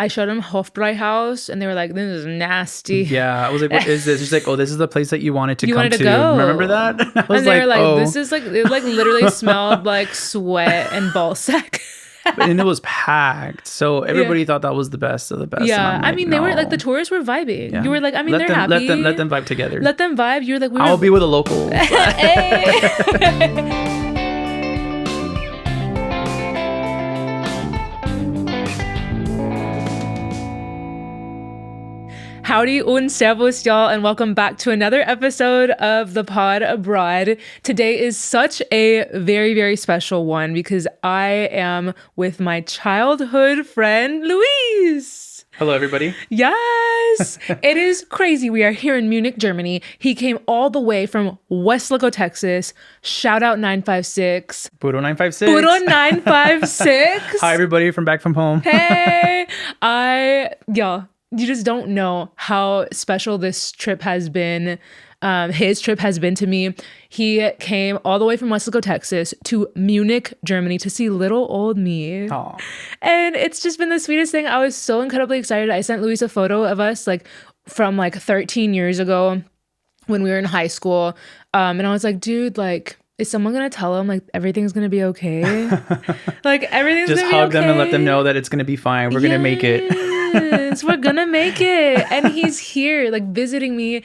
I showed them Hofbräuhaus, and they were like, "This is nasty." Yeah, I was like, "What is this?" She's like, "Oh, this is the place that you wanted to You come wanted to to. go. Remember that?" I was And they were like, "Oh." "This is like," it like literally smelled like sweat and ball sack. And it was packed, so everybody thought that was the best of the best. Yeah, and I'm like, I mean, no. they were like, the tourists were vibing. Yeah. You were like, I mean, let they're them, happy. Let them vibe together. Let them vibe. You were like, I'll be with the locals. Hey. Howdy und servus, y'all, and welcome back to another episode of the Pod Abroad. Today is such a very, very special one because I am with my childhood friend, Luis. Hello, everybody. Yes, it is crazy. We are here in Munich, Germany. He came all the way from Weslaco, Texas. Shout out 956. Puro 956. Puro 956. Hi, everybody from back from home. Hey, you just don't know how special this trip has been. His trip has been to me. He came all the way from Weslaco, Texas to Munich, Germany to see little old me. Aww. And it's just been the sweetest thing. I was so incredibly excited. I sent Luis a photo of us from 13 years ago when we were in high school. And I was like, dude, is someone going to tell him everything's going to be okay? Everything's just gonna be hug them and let okay? them know that it's going to be fine. We're going to make it. Yes, we're going to make it. And he's here visiting me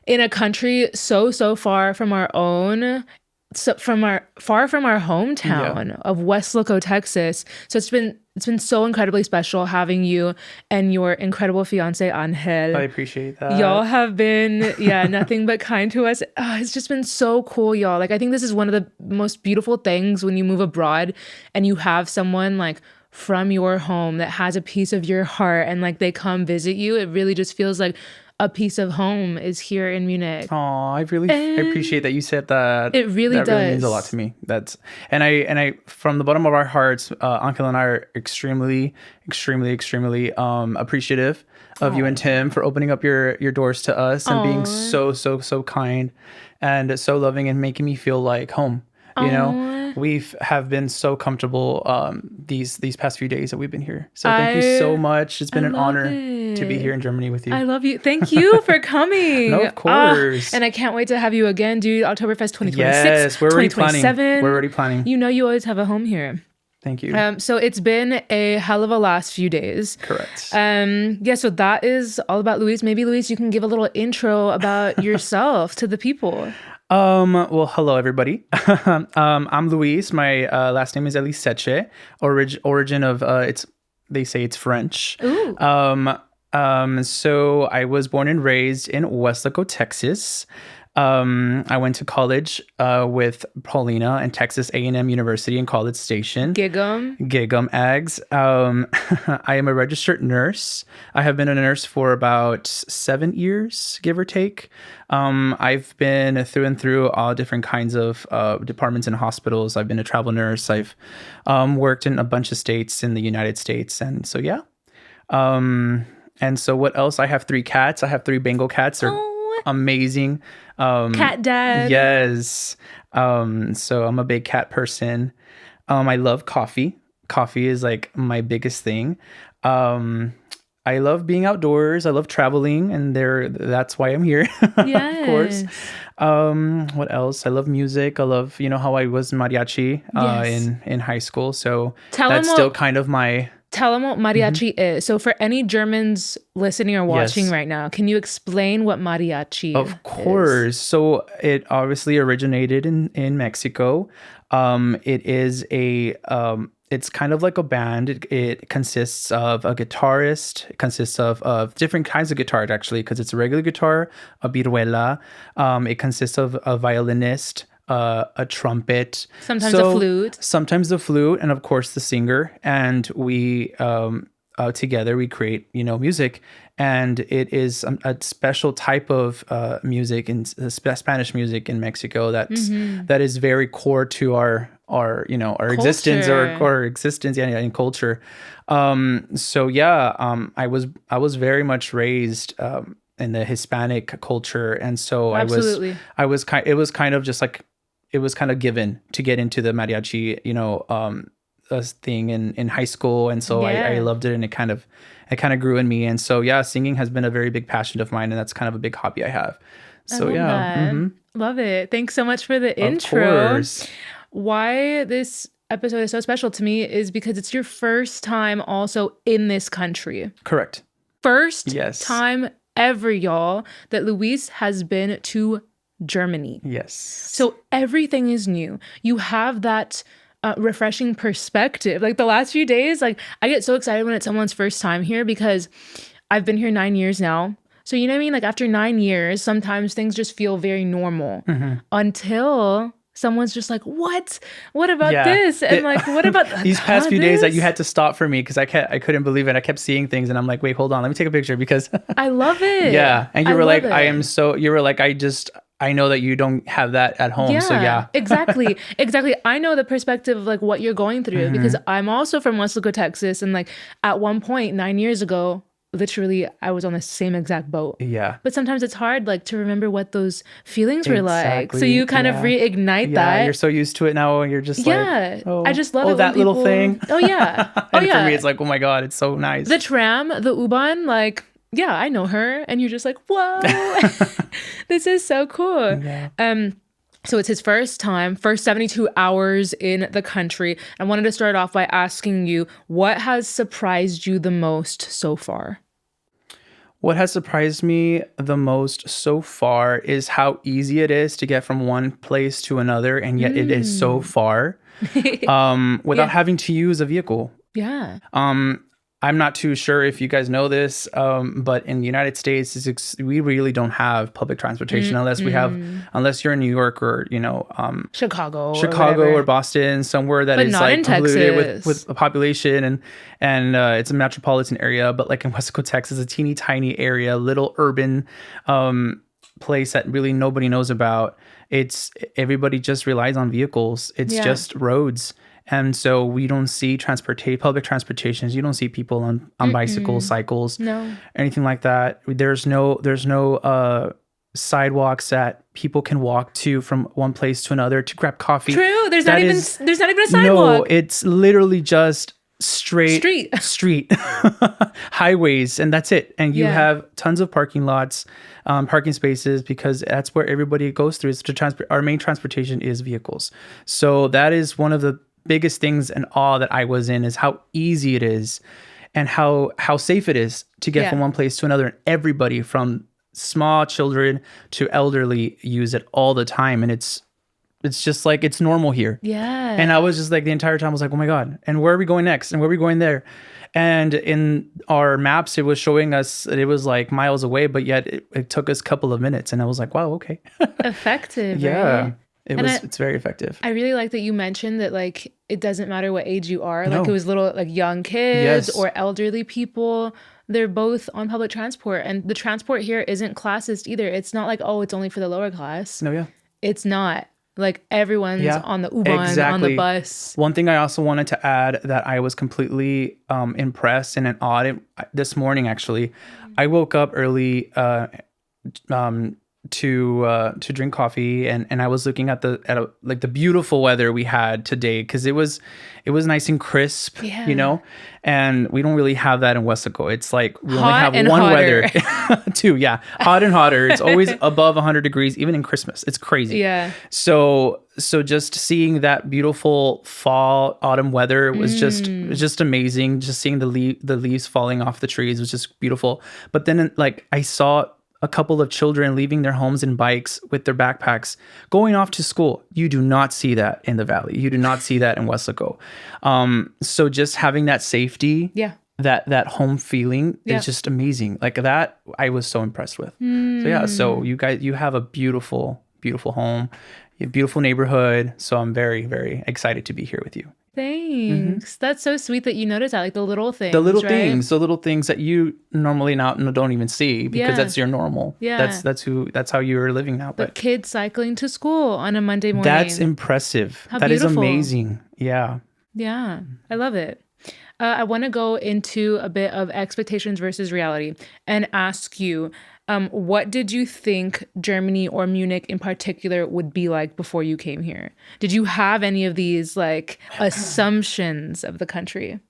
in a country so far from our own, far from our hometown of Weslaco, Texas. So it's been so incredibly special having you and your incredible fiance Angel. I appreciate that. Y'all have been nothing but kind to us. It's just been so cool, y'all. I think this is one of the most beautiful things when you move abroad and you have someone from your home that has a piece of your heart and they come visit you. It really just feels like a piece of home is here in Munich. Oh, I appreciate that you said that. It really does. That really means a lot to me. And I from the bottom of our hearts, Uncle and I are extremely appreciative of you and Tim for opening up your doors to us and being so kind and so loving and making me feel like home. You know, have been so comfortable these past few days that we've been here. So thank you so much. It's been an honor to be here in Germany with you. I love you. Thank you for coming. No, of course. And I can't wait to have you again, dude. Oktoberfest 2026. Yes, we're already planning. We're already planning. You know you always have a home here. Thank you. So it's been a hell of a last few days. Correct. So that is all about Luis. Maybe Luis, you can give a little intro about yourself to the people. Well, hello everybody. I'm Luis. My last name is Eliseche. Origin of they say it's French. Ooh. So I was born and raised in Weslaco, Texas. I went to college with Paulina and Texas A&M University in College Station. Gig'em eggs. I am a registered nurse. I have been a nurse for about 7 years, give or take. I've been through and through all different kinds of departments and hospitals. I've been a travel nurse. I've worked in a bunch of states in the United States. And so, yeah. And so what else? I have 3 cats. I have 3 Bengal cats. They're amazing. Cat dad. Yes. So I'm a big cat person. I love coffee. Coffee is my biggest thing. I love being outdoors. I love traveling, and that's why I'm here. Yes. Of course. What else? I love music. I love, how I was mariachi in high school. So that's still kind of my... Tell them what mariachi is. So for any Germans listening or watching right now, can you explain what mariachi is? Of course. So it obviously originated in Mexico. It is it's kind of like a band. It consists of a guitarist. It consists of different kinds of guitars, actually, because it's a regular guitar, a vihuela. It consists of a violinist, a trumpet, sometimes a flute, and of course the singer. And we together we create music, and it is a special type of music in Spanish music in Mexico that is very core to our existence or existence in culture. I was very much raised in the Hispanic culture, and so Absolutely. it was kind of given to get into the mariachi thing in high school, and so I loved it, and it kind of grew in me. And so yeah, singing has been a very big passion of mine, and that's kind of a big hobby I have. So love it. Thanks so much for the intro. Of course. Why this episode is so special to me is because it's your first time also in this country. Correct. First time ever, y'all, that Luis has been to Germany. Yes. So everything is new. You have that refreshing perspective. Like the last few days, like I get so excited when it's someone's first time here because I've been here 9 years now. So you know what I mean? Like after 9 years, sometimes things just feel very normal until someone's just like, what about this? And like, what about these past few days that you had to stop for me because I couldn't believe it. I kept seeing things and I'm like, wait, hold on, let me take a picture because I love it. Yeah. And you were like, you were like, I know that you don't have that at home. So yeah. Exactly. I know the perspective of like what you're going through because I'm also from Weslaco, Texas. And like at one point 9 years ago, literally I was on the same exact boat. Yeah. But sometimes it's hard like to remember what those feelings were like. So you kind of reignite that. You're so used to it now and you're just like, I just love it. That little thing. Oh yeah. For me it's like, oh my God, it's so nice. The tram, the U-Bahn, like, yeah, I know her. And you're just like, whoa, this is so cool. Yeah. So it's his first 72 hours in the country. I wanted to start off by asking you, what has surprised you the most so far? What has surprised me the most so far is how easy it is to get from one place to another, and yet it is so far without having to use a vehicle. Yeah. I'm not too sure if you guys know this, but in the United States, we really don't have public transportation unless you're in New York or, Chicago or Boston, somewhere that is like polluted with a population and it's a metropolitan area. But like in Weslaco, Texas, a teeny tiny area, little urban place that really nobody knows about. Everybody just relies on vehicles. It's just roads. And so we don't see public transportations. You don't see people on bicycles, cycles, anything like that. There's no sidewalks that people can walk to from one place to another to grab coffee. True. There's not even a sidewalk. No, it's literally just street highways, and that's it. And you have tons of parking lots, parking spaces, because that's where everybody goes through. Our main transportation is vehicles. So that is one of the biggest things and awe that I was in, is how easy it is and how safe it is to get from one place to another. And everybody from small children to elderly use it all the time. And it's just like, it's normal here. Yeah. And I was just like, the entire time I was like, oh my God, and where are we going next? And where are we going there? And in our maps, it was showing us that it was like miles away, but yet it took us a couple of minutes. And I was like, wow, okay. Effective. Yeah. Right? It's very effective. I really like that you mentioned that like it doesn't matter what age you are. Like it was little like young kids or elderly people. They're both on public transport, and the transport here isn't classist either. It's not like, oh, it's only for the lower class. No, yeah. It's not. Like everyone's on the U-Bahn, on the bus. One thing I also wanted to add that I was completely impressed and awed this morning, actually. I woke up early to drink coffee, and I was looking at the beautiful weather we had today, because it was nice and crisp, and we don't really have that in Weslaco. It's like we only have one weather too. Yeah, hot and hotter. It's always above 100 degrees, even in Christmas. It's crazy. Yeah. So just seeing that beautiful fall autumn weather was just amazing. Just seeing the leaves falling off the trees was just beautiful. But then like I saw a couple of children leaving their homes in bikes with their backpacks going off to school. You do not see that in the valley. You do not see that in Weslaco. So just having that safety, that home feeling is just amazing. Like that, I was so impressed with. So you guys, you have a beautiful, beautiful home, a beautiful neighborhood. So I'm very, very excited to be here with you. Thanks. That's so sweet that you notice that, like the little things. The little things that you normally don't even see, because that's your normal. Yeah. That's how you're living now. But kids cycling to school on a Monday morning. That's impressive. That is amazing. Yeah. Yeah. I love it. I want to go into a bit of expectations versus reality and ask you, what did you think Germany or Munich in particular would be like before you came here? Did you have any of these like assumptions of the country?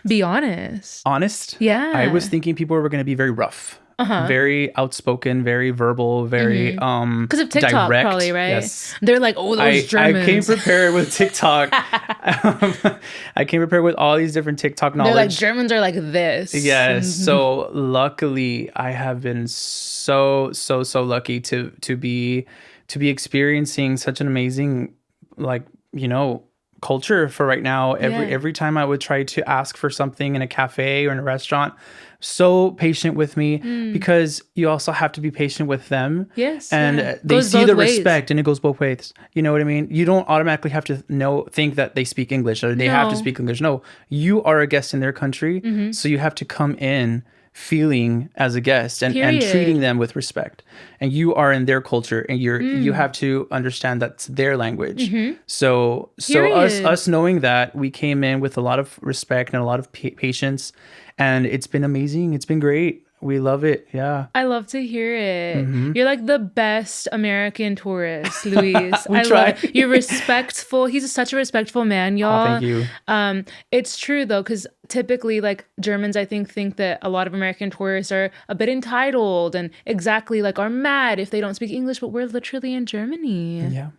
Be honest. Honest? Yeah. I was thinking people were going to be very rough. Very outspoken, very verbal, very because of TikTok, direct. probably, right? Yes. They're like, oh, those Germans. I came prepared with TikTok. I came prepared with all these different TikTok knowledge. They're like, Germans are like this. Yes. So luckily, I have been so lucky to be experiencing such an amazing, like, culture for right now. Every time I would try to ask for something in a cafe or in a restaurant, so patient with me, because you also have to be patient with them. Yes. And they see the respect, and it goes both ways. You know what I mean? You don't automatically have to think that they speak English or they have to speak English. No, you are a guest in their country. So you have to come in feeling as a guest and treating them with respect. And you are in their culture, and you have to understand that's their language. So us knowing that, we came in with a lot of respect and a lot of patience, and it's been amazing. It's been great. We love it. Yeah. I love to hear it. You're like the best American tourist, Luis. We try. You're respectful. He's such a respectful man, y'all. Oh, thank you. It's true though, because typically like Germans, I think that a lot of American tourists are a bit entitled and exactly like are mad if they don't speak English, but we're literally in Germany. Yeah.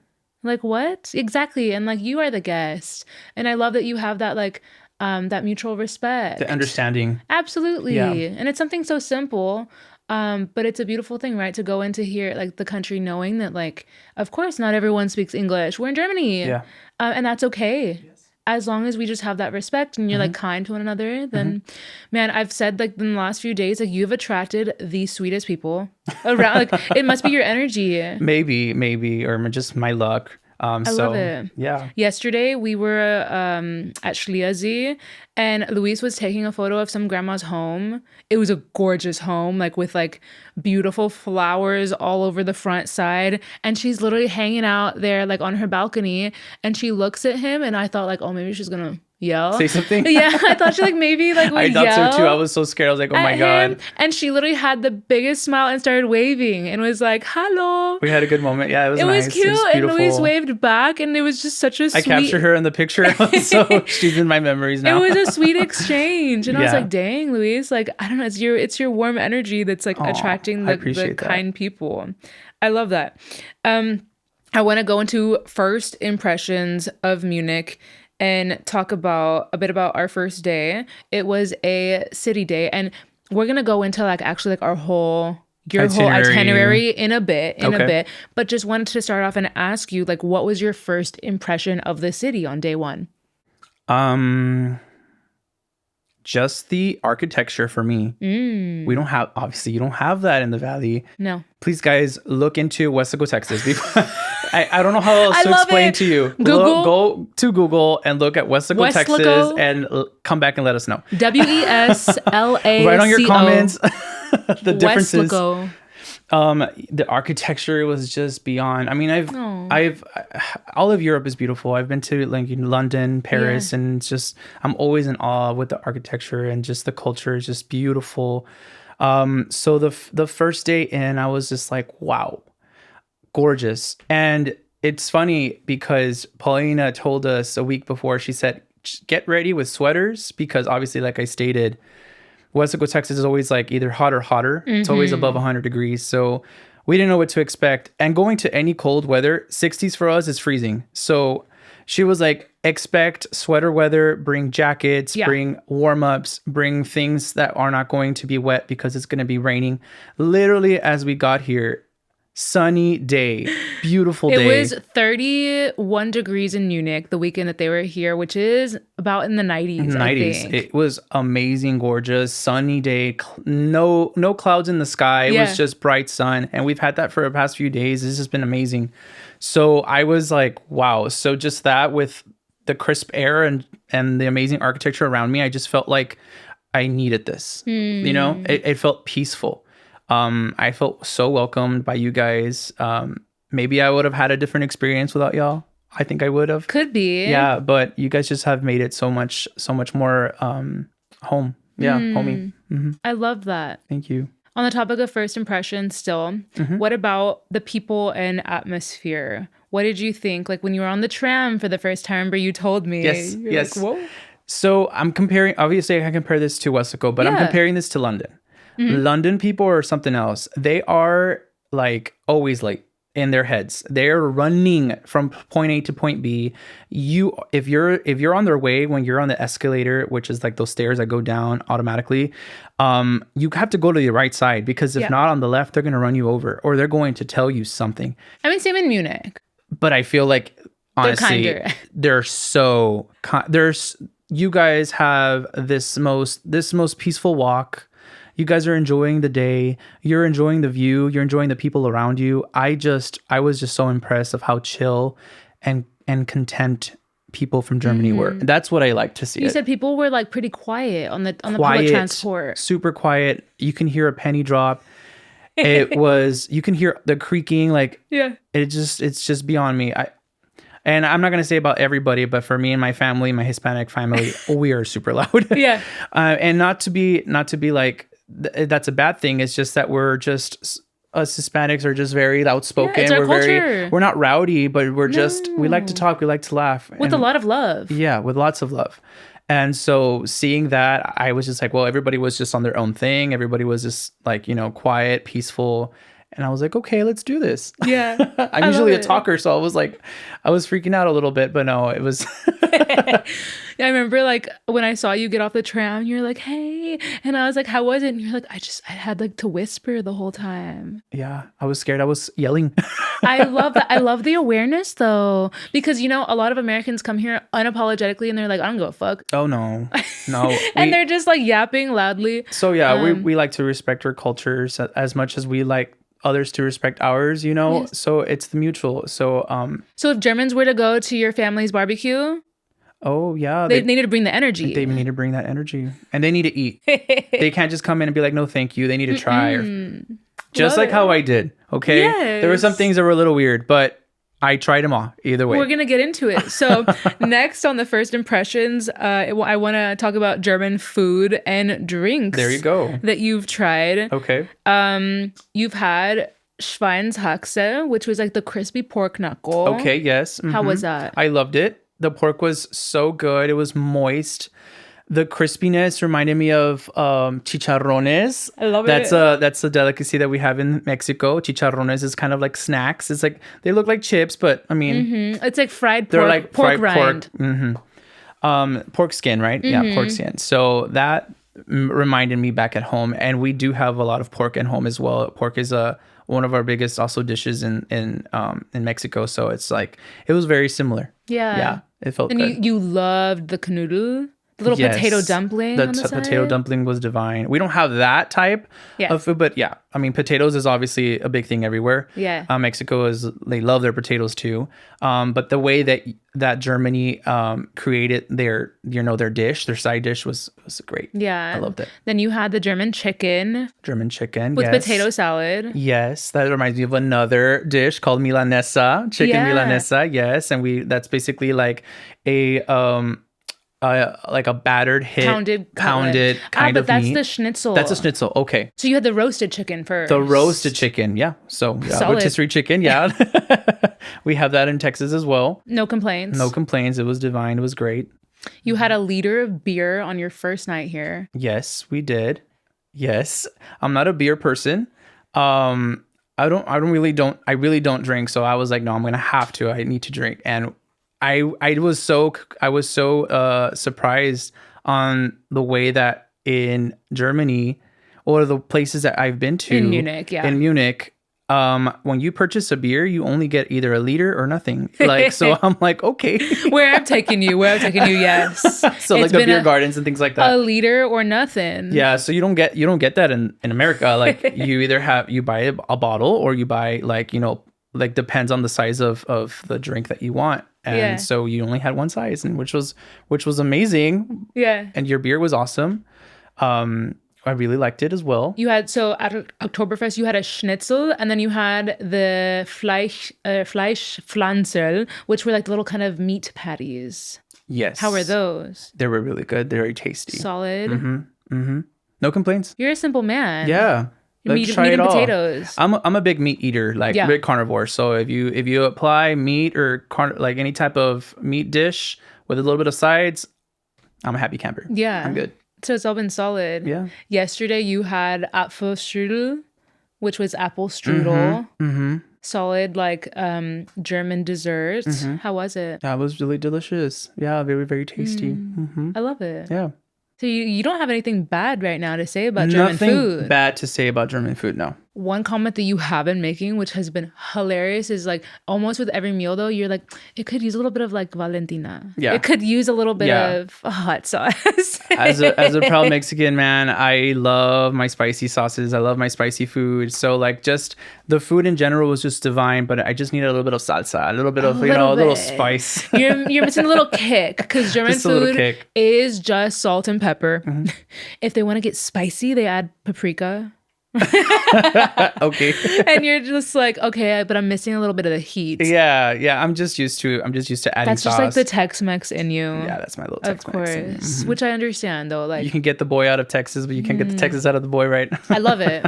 Like what? Exactly. And like you are the guest. And I love that you have that like that mutual respect. The understanding. Absolutely. Yeah. And it's something so simple, but it's a beautiful thing, right? To go into here, like the country, knowing that like, of course, not everyone speaks English. We're in Germany. Yeah. And that's okay. Yes. As long as we just have that respect and you're like kind to one another, then man, I've said like in the last few days, like you've attracted the sweetest people around. Like it must be your energy. Maybe, or just my luck. I love it. Yeah. Yesterday we were at Schliersee, and Luis was taking a photo of some grandma's home. It was a gorgeous home, like with like beautiful flowers all over the front side. And she's literally hanging out there like on her balcony, and she looks at him, and I thought like, oh, maybe she's gonna yell. Say something? Yeah, I thought she like maybe like would yell. I thought so too. I was so scared. I was like, oh my God. And she literally had the biggest smile and started waving and was like, hello. We had a good moment. Yeah, it was nice. It was cute. It was beautiful. And Luis waved back, and it was just such a sweet... I captured her in the picture, so she's in my memories now. It was a sweet exchange. And I was like, dang, Luis, like, I don't know, it's your warm energy that's like attracting the kind people. I love that. I want to go into first impressions of Munich and talk a bit about our first day. It was a city day, and we're gonna go into like actually like whole itinerary in a bit. But just wanted to start off and ask you, like, what was your first impression of the city on day one? Just the architecture for me. We don't have, obviously, you don't have that in the Valley. No. Please, guys, look into Weslaco, Texas. I don't know how else to explain to you. Go to Google and look at Weslaco, Texas, and come back and let us know. Weslaco. Write on your comments the differences. Weslaco. The architecture was just beyond. I mean, I've all of Europe is beautiful. I've been to like London, Paris, and it's just, I'm always in awe with the architecture, and just the culture is just beautiful. So the first day in, I was just like, wow, gorgeous. And it's funny because Paulina told us a week before, she said, get ready with sweaters, because obviously, like I stated, Weslaco, Texas is always like either hot or hotter. It's always above 100 degrees. So we didn't know what to expect. And going to any cold weather, 60s for us is freezing. So she was like, expect sweater weather, bring jackets, bring warm-ups, bring things that are not going to be wet because it's going to be raining. Literally, as we got here, sunny day, beautiful day. It was 31 degrees in Munich the weekend that they were here, which is about in the 90s. I think. It was amazing, gorgeous, sunny day. No clouds in the sky. It was just bright sun. And we've had that for the past few days. This has been amazing. So I was like, wow. So just that with the crisp air and the amazing architecture around me, I just felt like I needed this. You know, it felt peaceful. I felt so welcomed by you guys. Maybe I would have had a different experience without y'all. I think I would have. Could be. Yeah, but you guys just have made it so much more home. Yeah, homey. I love that. Thank you. On the topic of first impressions still, what about the people and atmosphere? What did you think? Like when you were on the tram for the first time, remember you told me. Yes. Like, whoa. So I'm comparing, obviously I can compare this to Weslaco, but I'm comparing this to London. London people are something else. They are like always late in their heads. They're running from point A to point B. If you're on their way, when you're on the escalator, which is like those stairs that go down automatically, you have to go to the right side, because if not on the left, they're going to run you over, or they're going to tell you something. I mean, same in Munich. But I feel like, honestly, they're so you guys have this most peaceful walk. You guys are enjoying the day. You're enjoying the view. You're enjoying the people around you. I was just so impressed of how chill and content people from Germany were. That's what I like to see. You said people were like pretty quiet on the public transport. Super quiet. You can hear a penny drop. You can hear the creaking. Like, it's just beyond me. And I'm not going to say about everybody, but for me and my family, my Hispanic family, we are super loud. And not to be like, that's a bad thing. It's just that we're just, us Hispanics are just very outspoken. It's our culture. We're not rowdy, but we like to talk. We like to laugh. With a lot of love. Yeah, with lots of love. And so seeing that, I was just like, well, everybody was just on their own thing. Everybody was just like, quiet, peaceful. And I was like, okay, let's do this. Yeah. I'm usually a talker, so I was freaking out a little bit, but no, it was. I remember like when I saw you get off the tram, you're like, hey. And I was like, how was it? And you're like, I had like to whisper the whole time. Yeah, I was scared. I was yelling. I love that. I love the awareness though, because, a lot of Americans come here unapologetically and they're like, I don't give a fuck. Oh, no. And they're just like yapping loudly. So yeah, we like to respect our cultures as much as we like others to respect ours, yes. So it's the mutual. So if Germans were to go to your family's barbecue, oh yeah, they need to bring the energy. They need to bring that energy, and they need to eat. They can't just come in and be like, no thank you. They need to try. Just like how I did. Okay, yes. There were some things that were a little weird, but I tried them all either way. We're going to get into it. So next on the first impressions, I want to talk about German food and drinks. There you go. That you've tried. Okay. You've had Schweinshaxe, which was like the crispy pork knuckle. Okay, yes. How was that? I loved it. The pork was so good. It was moist. The crispiness reminded me of chicharrones. I love it. That's a delicacy that we have in Mexico. Chicharrones is kind of like snacks. It's like they look like chips, but I mean, it's like fried pork. They're like pork rind. Pork skin, right? Yeah, pork skin. So that reminded me back at home, and we do have a lot of pork at home as well. Pork is one of our biggest also dishes in Mexico. So it's like it was very similar. Yeah, it felt good. And you loved the kanoodle. The little potato dumpling. The potato dumpling was divine. We don't have that type of food, but yeah, I mean, potatoes is obviously a big thing everywhere. Yeah, Mexico they love their potatoes too. But the way that Germany created their dish, their side dish was great. Yeah, I loved it. Then you had the German chicken. With potato salad. Yes, that reminds me of another dish called milanesa, chicken milanesa. Yes, and that's basically like a like a battered pounded kind of that's meat. the schnitzel. That's a schnitzel. Okay. So you had the roasted chicken first. The roasted chicken, yeah. So rotisserie chicken, yeah. We have that in Texas as well. No complaints. It was divine. It was great. You had a liter of beer on your first night here. Yes, we did. Yes, I'm not a beer person. I really don't drink. So I was like, no, I'm gonna have to. I need to drink. And I was so surprised on the way that in Germany or the places that I've been to in Munich, when you purchase a beer, you only get either a liter or nothing. Like, so I'm like, okay, where I'm taking you, yes. So like the beer gardens and things like that. A liter or nothing. Yeah, so you don't get that in America. Like you either you buy a bottle or you buy like depends on the size of the drink that you want. And so you only had one size, and which was amazing. Yeah. And your beer was awesome. I really liked it as well. You had, so at Oktoberfest, you had a schnitzel, and then you had the Fleischpflanzerl, which were like little kind of meat patties. Yes. How were those? They were really good. They're very tasty. Solid. No complaints. You're a simple man. Yeah. Meat and potatoes. I'm a big meat eater, like big carnivore. So if you apply meat or like any type of meat dish with a little bit of sides, I'm a happy camper. Yeah. I'm good. So it's all been solid. Yeah. Yesterday you had Apfelstrudel, which was apple strudel. Solid, like German dessert. How was it? That was really delicious. Yeah, very, very tasty. I love it. Yeah. So you don't have anything bad right now to say about German food? Nothing bad to say about German food, no. One comment that you have been making, which has been hilarious, is like almost with every meal though, you're like, it could use a little bit of like Valentina. Yeah. It could use a little bit of hot sauce. As a proud Mexican man, I love my spicy sauces. I love my spicy food. So like just the food in general was just divine, but I just needed a little bit of salsa, a little bit of, a little spice. You're missing a little kick, because German food is just salt and pepper. If they want to get spicy, they add paprika. Okay. And you're just like, okay, but I'm missing a little bit of the heat. Yeah. I'm just used to adding that's sauce. That's just like the Tex-Mex in you. Yeah, that's my little Tex-Mex. Of course. Which I understand though. Like, you can get the boy out of Texas, but you can't get the Texas out of the boy, right? I love it.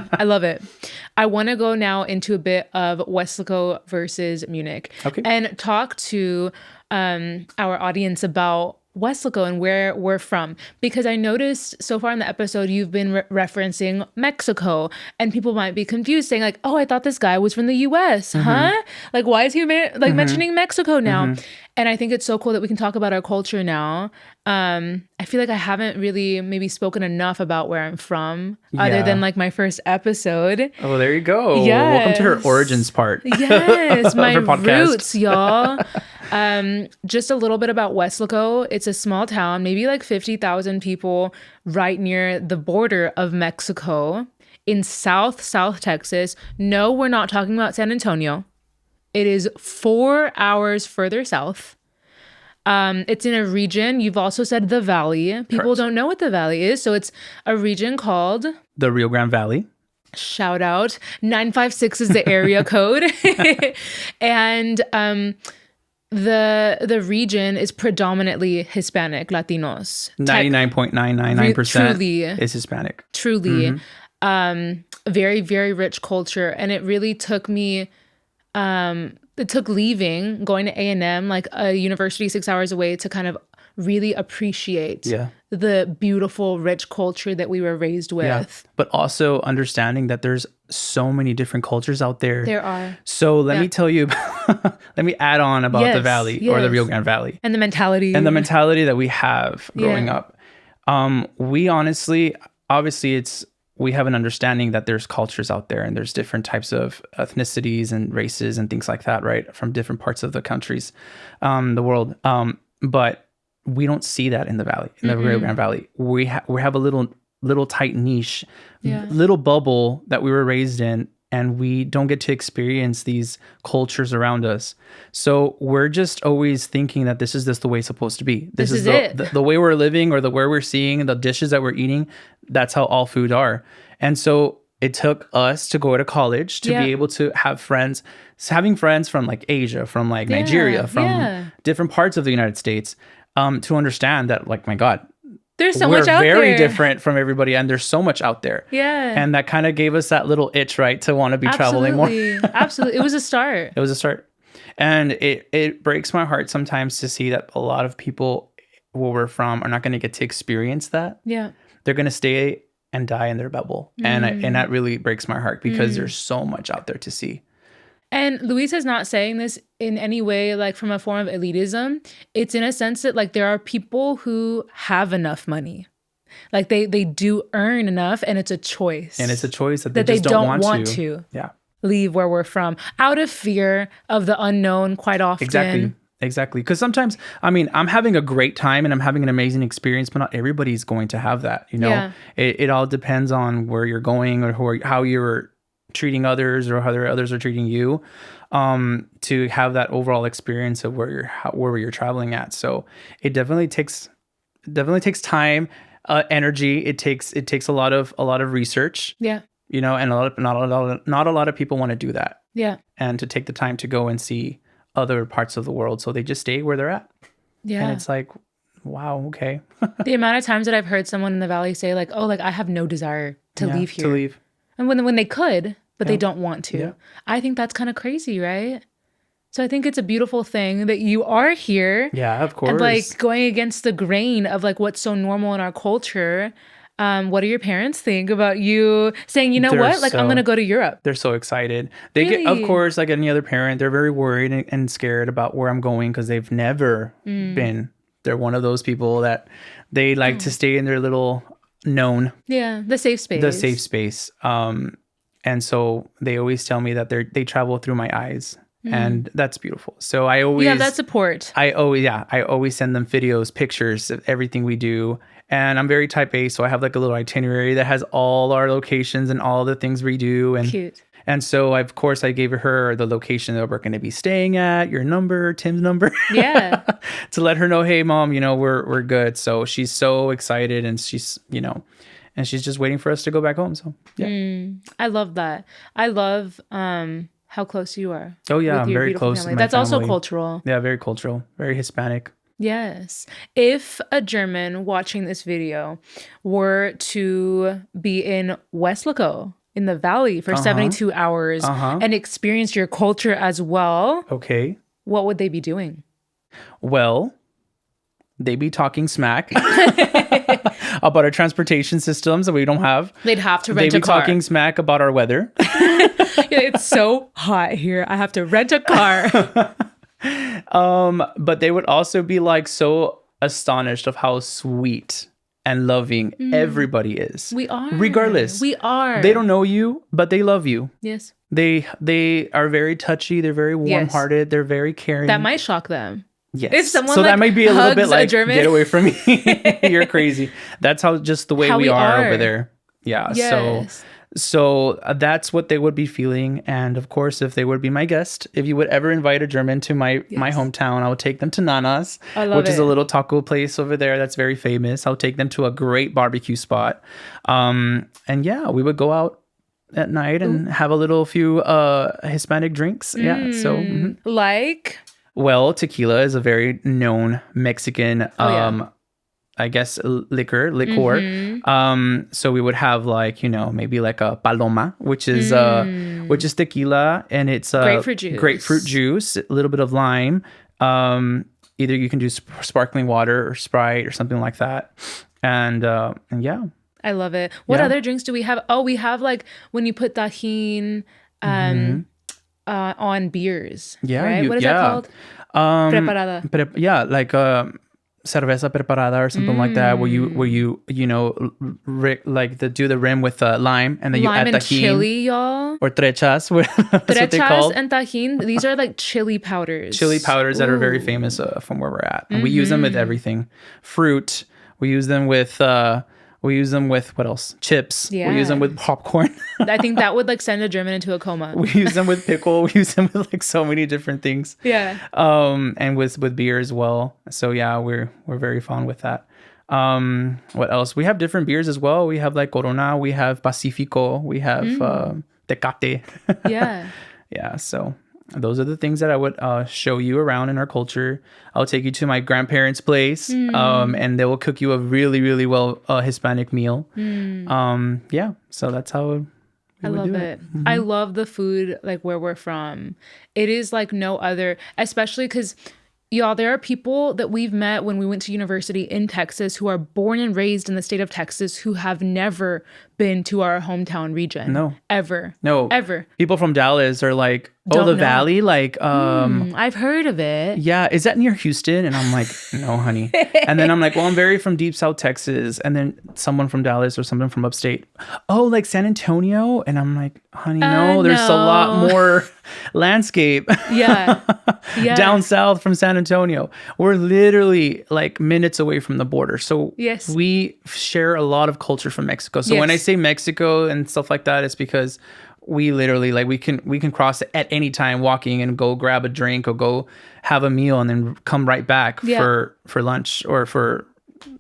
I want to go now into a bit of Weslaco versus Munich. Okay. And talk to our audience about Weslaco and where we're from, because I noticed so far in the episode you've been referencing Mexico, and people might be confused saying like, oh, I thought this guy was from the US, huh? Like, why is he mentioning Mexico now? And I think it's so cool that we can talk about our culture now. I feel like I haven't really maybe spoken enough about where I'm from other than like my first episode. Oh, there you go. Yes. Welcome to her origins part. Yes, my roots, y'all. Just a little bit about Weslaco. It's a small town, maybe like 50,000 people, right near the border of Mexico in South Texas. No, we're not talking about San Antonio. It is 4 hours further south. It's in a region. You've also said the Valley. People Correct. don't know what the Valley is. So it's a region called The Rio Grande Valley. Shout out. 956 is the area code. And the region is predominantly Hispanic, Latinos. 99.999% is Hispanic. Truly. Very, very rich culture. And it really took me, it took leaving, going to A&M, like a university 6 hours away, to kind of really appreciate the beautiful, rich culture that we were raised with. Yeah. But also understanding that there's so many different cultures out there. There are. So let me tell you, let me add on about the Valley or the Rio Grande Valley. And the mentality. And the mentality that we have growing up. We honestly, obviously we have an understanding that there's cultures out there and there's different types of ethnicities and races and things like that, right? From different parts of the countries, the world. But we don't see that in the Valley, in the Rio Grande Valley. We have a little tight niche, little bubble that we were raised in, and we don't get to experience these cultures around us. So we're just always thinking that this is just the way it's supposed to be. This is the way we're living, or the way we're seeing the dishes that we're eating. That's how all food are. And so it took us to go to college to be able to have friends, having friends from like Asia, from like Nigeria, from different parts of the United States, to understand that, like, my God, there's so much out there. We're very different from everybody, and there's so much out there. Yeah. And that kind of gave us that little itch, right, to want to be traveling more. Absolutely. It was a start. It was a start. And it breaks my heart sometimes to see that a lot of people where we're from are not going to get to experience that. Yeah. They're going to stay and die in their bubble. And that really breaks my heart, because there's so much out there to see. And Luis is not saying this in any way like from a form of elitism. It's in a sense that like there are people who have enough money. Like they do earn enough, and it's a choice. And it's a choice that they just don't want to. Yeah. Leave where we're from out of fear of the unknown quite often. Exactly. Because sometimes, I mean, I'm having a great time and I'm having an amazing experience, but not everybody's going to have that. You know, Yeah. It all depends on where you're going, or how you're treating others, or how others are treating you, to have that overall experience of where you're traveling at. So it definitely takes time. energy. It takes a lot of research. Yeah. And not a lot of people want to do that. Yeah. And to take the time to go and see other parts of the world, so they just stay where they're at. Yeah. And it's like, wow, okay. The amount of times that I've heard someone in the Valley say like, oh, like I have no desire to leave here. And when they could, but they don't want to. Yeah. I think that's kind of crazy, right? So I think it's a beautiful thing that you are here. Yeah, of course. And like going against the grain of like what's so normal in our culture. What do your parents think about you saying, I'm going to go to Europe? They're so excited. They get, of course, like any other parent, they're very worried and scared about where I'm going because they've never been. They're one of those people that they like to stay in their little known. Yeah, the safe space. And so they always tell me that they travel through my eyes. And that's beautiful. So I always have that support. I always send them videos, pictures of everything we do. And I'm very type A, so I have like a little itinerary that has all our locations and all the things we do. And cute. And so of course I gave her the location that we're going to be staying at, your number, Tim's number. Yeah. To let her know, hey mom, we're good. So she's so excited, and she's and she's just waiting for us to go back home. So yeah. I love that. I love how close you are. Oh yeah, I'm very close. That's also cultural. Yeah, very cultural, very Hispanic. Yes. If a German watching this video were to be in Weslaco in the Valley for 72 hours and experience your culture as well, okay, what would they be doing? Well, they'd be talking smack about our transportation systems that we don't have. They'd have to rent a car. They'd be talking smack about our weather. It's so hot here. I have to rent a car. But they would also be like so astonished of how sweet and loving everybody is. We are. Regardless. We are. They don't know you, but they love you. Yes. They are very touchy. They're very warm-hearted. Yes. They're very caring. That might shock them. Yes. If someone that might be a little bit like, get away from me. You're crazy. That's just the way we are over there. Yeah. Yes. So that's what they would be feeling. And of course, if they would be my guest, if you would ever invite a German to my hometown, I would take them to Nana's, which is a little taco place over there that's very famous. I'll take them to a great barbecue spot. And yeah, we would go out at night and have a few Hispanic drinks. Yeah. So like? Well, tequila is a very known Mexican I guess liquor. So we would have maybe like a paloma, which is tequila, and it's grapefruit juice, a little bit of lime. Either you can do sparkling water or Sprite or something like that. And yeah. I love it. What other drinks do we have? Oh, we have like when you put tajin on beers. Yeah. Right? What is that called? Preparada. Like cerveza preparada or something like that, where you do the rim with lime, and then lime you add and chili, y'all, or trechas. Trechas and tajin. These are like chili powders. That are very famous from where we're at, and we use them with everything. Fruit. We use them with what else? Chips. Yeah. We use them with popcorn. I think that would like send a German into a coma. We use them with pickle. We use them with like so many different things. Yeah. And with beer as well. So yeah, we're very fond with that. What else? We have different beers as well. We have like Corona. We have Pacifico. We have Tecate. Yeah. Yeah. So those are the things that I would show you around in our culture. I'll take you to my grandparents' place, and they will cook you a really, really well Hispanic meal. Yeah, so that's how I love it. I love the food, like where we're from. It is like no other, especially because, y'all, there are people that we've met when we went to university in Texas who are born and raised in the state of Texas who have never been to our hometown region. No. Ever. No. Ever. People from Dallas are like, the Valley? Like, I've heard of it. Yeah. Is that near Houston? And I'm like, no, honey. And then I'm like, well, I'm very from deep South Texas. And then someone from Dallas or someone from upstate. Oh, like San Antonio? And I'm like, honey, no, there's a lot more landscape. Yeah. Down south from San Antonio. We're literally like minutes away from the border. So yes, we share a lot of culture from Mexico. So when I say Mexico and stuff like that, it's because we literally like we can cross at any time walking and go grab a drink or go have a meal and then come right back for lunch or for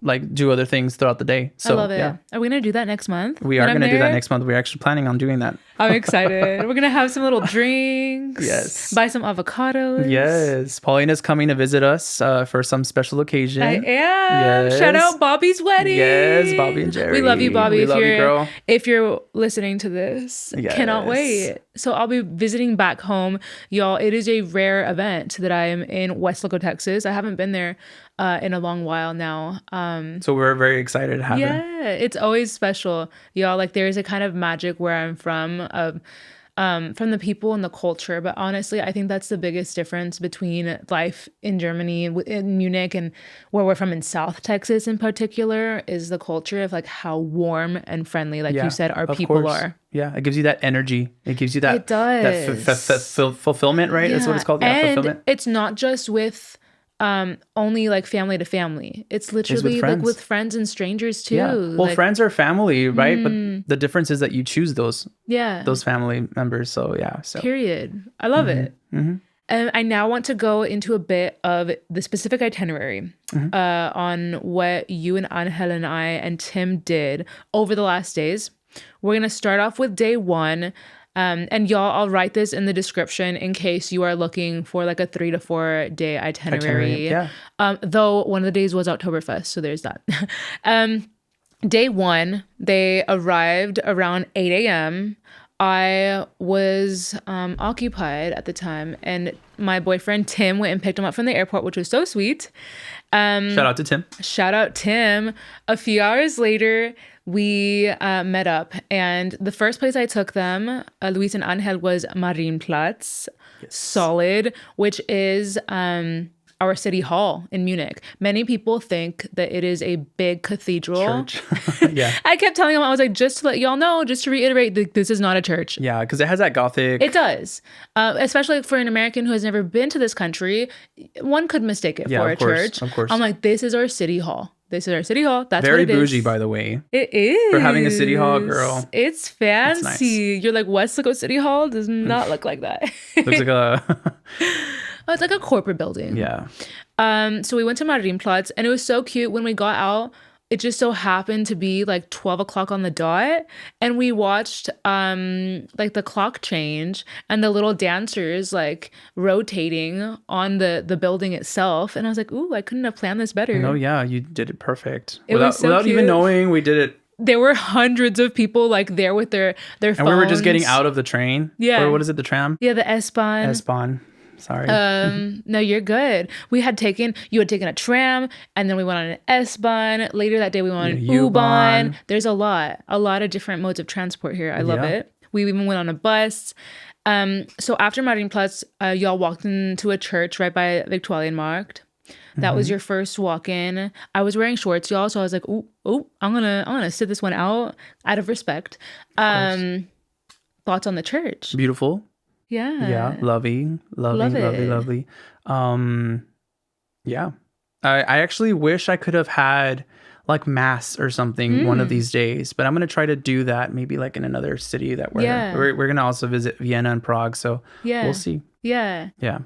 like do other things throughout the day. So I love it. yeah, Are we gonna do that next month? we are going to do that next month. We're actually planning on doing that. I'm excited. We're gonna have some little drinks. Yes. Buy some avocados. Yes. Paulina's coming to visit us for some special occasion. I am. Yes. Shout out Bobby's wedding. Yes, Bobby and Jerry. We love you, Bobby. We love you, girl. If you're listening to this, Yes. cannot wait. So I'll be visiting back home, y'all. It is a rare event that I am in Weslaco, Texas. I haven't been there in a long while now. So we're very excited to have it. Yeah, it's always special, y'all. Like there's a kind of magic where I'm from the people and the culture. But honestly, I think that's the biggest difference between life in Germany, in Munich, and where we're from in South Texas in particular, is the culture of like how warm and friendly, like you said, our people are. Yeah, it gives you that energy. It gives you that. It does. That fulfillment, right? That's what it's called. Yeah, and fulfillment. It's not just with only like family to family. It's literally like with friends and strangers too. Yeah. Well, like, friends are family, right? But the difference is that you choose those family members. So yeah. So period. I love it. Mm-hmm. And I now want to go into a bit of the specific itinerary on what you and Angel and I and Tim did over the last days. We're going to start off with day 1. And y'all, I'll write this in the description in case you are looking for like a 3 to 4 day itinerary. Yeah. Though one of the days was Oktoberfest, so there's that. Day 1, they arrived around 8 a.m. I was occupied at the time, and my boyfriend Tim went and picked him up from the airport, which was so sweet. Shout out to Tim. Shout out Tim. A few hours later, we met up, and the first place I took them, Luis and Angel, was Marienplatz, solid, which is our city hall in Munich. Many people think that it is a big cathedral. Church. Yeah. I kept telling them, I was like, just to let y'all know, just to reiterate, this is not a church. Yeah, because it has that Gothic. It does. Especially for an American who has never been to this country, one could mistake it for a church. Of course. I'm like, this is our city hall. This is our city hall. That's very what it bougie, is. by the way. It is. For having a city hall, girl. It's fancy. It's nice. You're like, Weslaco City Hall does not look like that. Looks like a... Oh, it's like a corporate building. Yeah. So we went to Marienplatz, and it was so cute. When we got out, it just so happened to be like 12 o'clock on the dot, and we watched like the clock change and the little dancers like rotating on the building itself. And I was like, ooh, I couldn't have planned this better. No, yeah, you did it perfect. It was so without cute. even knowing, we did it. There were hundreds of people like there with their phones. And we were just getting out of the train. Yeah. Or what is it, the tram? Yeah, the S-Bahn. S-Bahn. Sorry. No, you're good. You had taken a tram, and then we went on an S-Bahn. Later that day, we went on an U-Bahn. There's a lot of different modes of transport here. I love it. We even went on a bus. So after Marienplatz, y'all walked into a church right by Viktualienmarkt. That was your first walk-in. I was wearing shorts, y'all, so I was like, ooh, I'm gonna sit this one out of respect. Thoughts on the church? Beautiful. Yeah. Yeah. Lovely. Yeah. I actually wish I could have had like mass or something one of these days, but I'm going to try to do that maybe like in another city that we're going to also visit Vienna and Prague. So we'll see. Yeah. Yeah.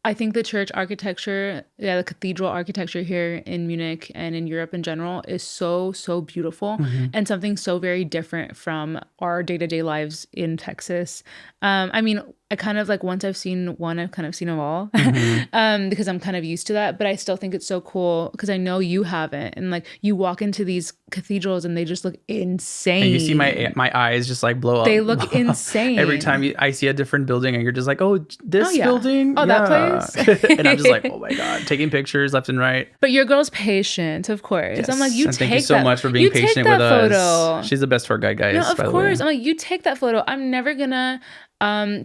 I think the church architecture, the cathedral architecture here in Munich and in Europe in general is so, so beautiful and something so very different from our day-to-day lives in Texas. I mean, I kind of like once I've seen one, I've kind of seen them all because I'm kind of used to that. But I still think it's so cool because I know you haven't. And like you walk into these cathedrals and they just look insane. And you see my eyes just like blow up. They look insane. Every time I see a different building and you're just like, oh, this building? Oh, that place? And I'm just like, oh my God, taking pictures left and right. But your girl's patient, of course. Yes. I'm like, thank you so much for being patient with us. She's the best tour guide, guys. No, of course. I'm like, you take that photo. I'm never gonna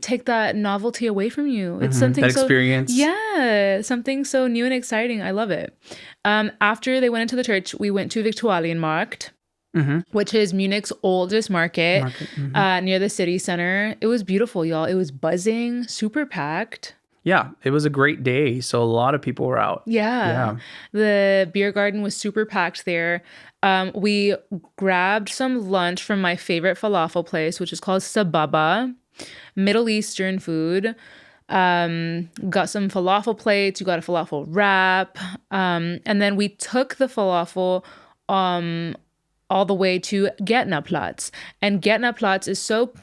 take that novelty away from you. It's something that so experience. Yeah, something so new and exciting. I love it. After they went into the church, we went to Viktualienmarkt, which is Munich's oldest market near the city center. It was beautiful, y'all. It was buzzing, super packed. Yeah, it was a great day. So a lot of people were out. Yeah. The beer garden was super packed there. We grabbed some lunch from my favorite falafel place, which is called Sababa. Middle Eastern food. Got some falafel plates. You got a falafel wrap. And then we took the falafel all the way to Gärtnerplatz. And Gärtnerplatz is so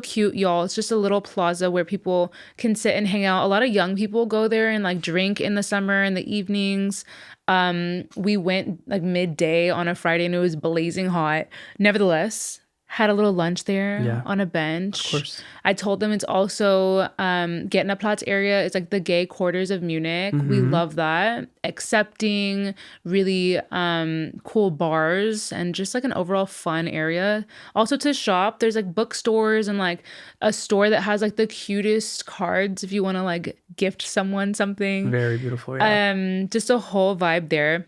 cute, y'all. It's just a little plaza where people can sit and hang out. A lot of young people go there and like drink in the summer in the evenings. We went like midday on a Friday and it was blazing hot. Nevertheless, had a little lunch there on a bench. Of course. I told them it's also Gärtnerplatz area. It's like the gay quarters of Munich. Mm-hmm. We love that. Accepting, really cool bars and just like an overall fun area. Also to shop, there's like bookstores and like a store that has like the cutest cards if you want to like gift someone something. Very beautiful, yeah. Just a whole vibe there.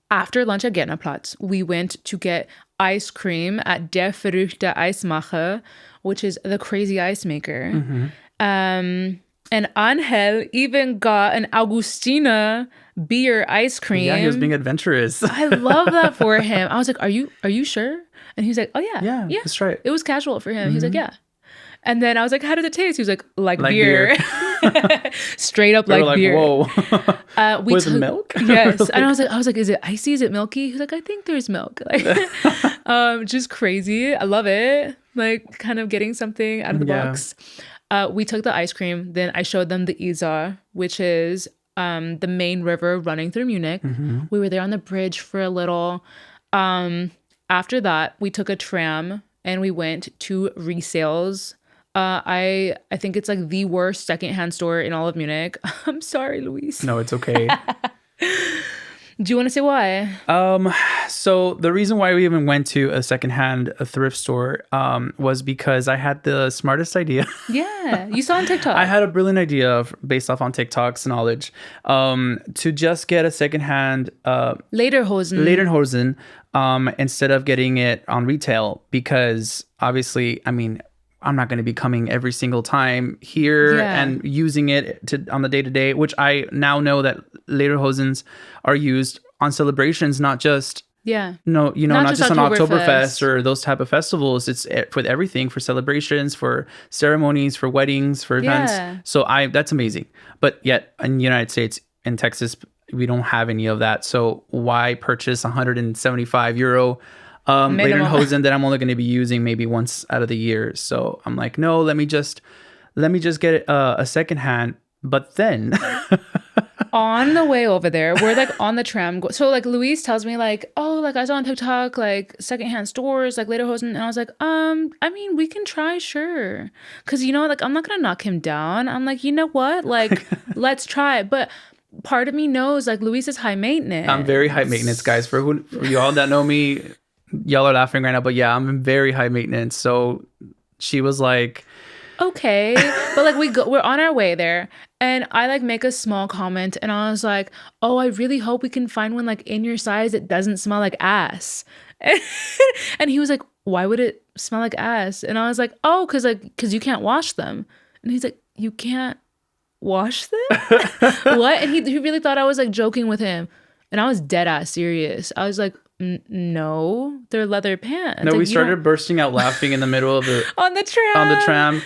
After lunch at Gärtnerplatz, we went to get ice cream at Der verrückte Eismacher, which is the crazy ice maker. Mm-hmm. And Angel even got an Augustina beer ice cream. Yeah, he was being adventurous. I love that for him. I was like, are you sure? And he was like, oh yeah. Yeah, that's right. It was casual for him. Mm-hmm. He was like, yeah. And then I was like, how did it taste? He was like beer. Straight up like beer. Whoa. With milk? Yes. And I was like, is it icy? Is it milky? He was like, I think there's milk. Like, just crazy. I love it. Like kind of getting something out of the box. We took the ice cream. Then I showed them the Isar, which is the main river running through Munich. Mm-hmm. We were there on the bridge for a little. After that, we took a tram and we went to Resales. I think it's like the worst secondhand store in all of Munich. I'm sorry, Luis. No, it's okay. Do you want to say why? So the reason why we even went to a thrift store was because I had the smartest idea. Yeah, you saw on TikTok. I had a brilliant idea based off on TikTok's knowledge to just get a secondhand Lederhosen instead of getting it on retail because obviously, I mean, I'm not going to be coming every single time here and using it on the day-to-day, which I now know that Lederhosens are used on celebrations, not just not just on Oktoberfest or those type of festivals. It's for everything, for celebrations, for ceremonies, for weddings, for events. So that's amazing. But yet in the United States, in Texas, we don't have any of that. So why purchase €175 Lederhosen that I'm only going to be using maybe once out of the year? So I'm like, no, let me just get a secondhand. But then on the way over there, we're like on the tram. So like Luis tells me like, oh, like I saw on TikTok, like secondhand stores, like Lederhosen. And I was like, I mean, we can try, sure. Cause like, I'm not going to knock him down. I'm like, you know what? Like, let's try. But part of me knows like Luis is high maintenance. I'm very high maintenance, guys. For you all that know me, y'all are laughing right now, but yeah, I'm very high maintenance. So she was like, okay, but like we're on our way there, and I like make a small comment, and I was like, oh, I really hope we can find one like in your size that doesn't smell like ass. And he was like, why would it smell like ass? And I was like, oh, because you can't wash them. And he's like, you can't wash them? What? And he really thought I was like joking with him, and I was dead ass serious. I was like, no, they're leather pants. No, like, we started bursting out laughing in the middle of the on the tram.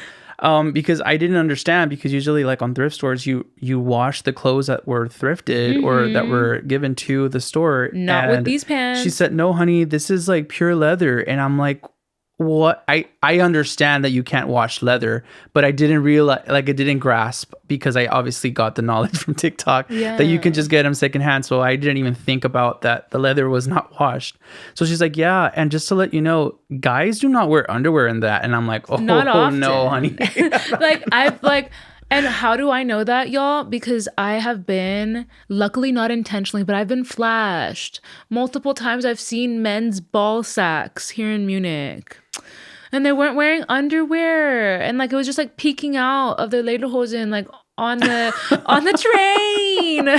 Because I didn't understand, because usually like on thrift stores, you wash the clothes that were thrifted or that were given to the store. Not with these pants. She said, no, honey, this is like pure leather. And I'm like, what? I understand that you can't wash leather, but I didn't realize, like, I didn't grasp, because I obviously got the knowledge from TikTok that you can just get them secondhand. So I didn't even think about that the leather was not washed. So she's like, yeah, and just to let you know, guys do not wear underwear in that. And I'm like, oh, no, honey. And how do I know that, y'all? Because I have been, luckily not intentionally, but I've been flashed multiple times. I've seen men's ball sacks here in Munich, and they weren't wearing underwear, and like it was just like peeking out of their lederhosen, like on the train.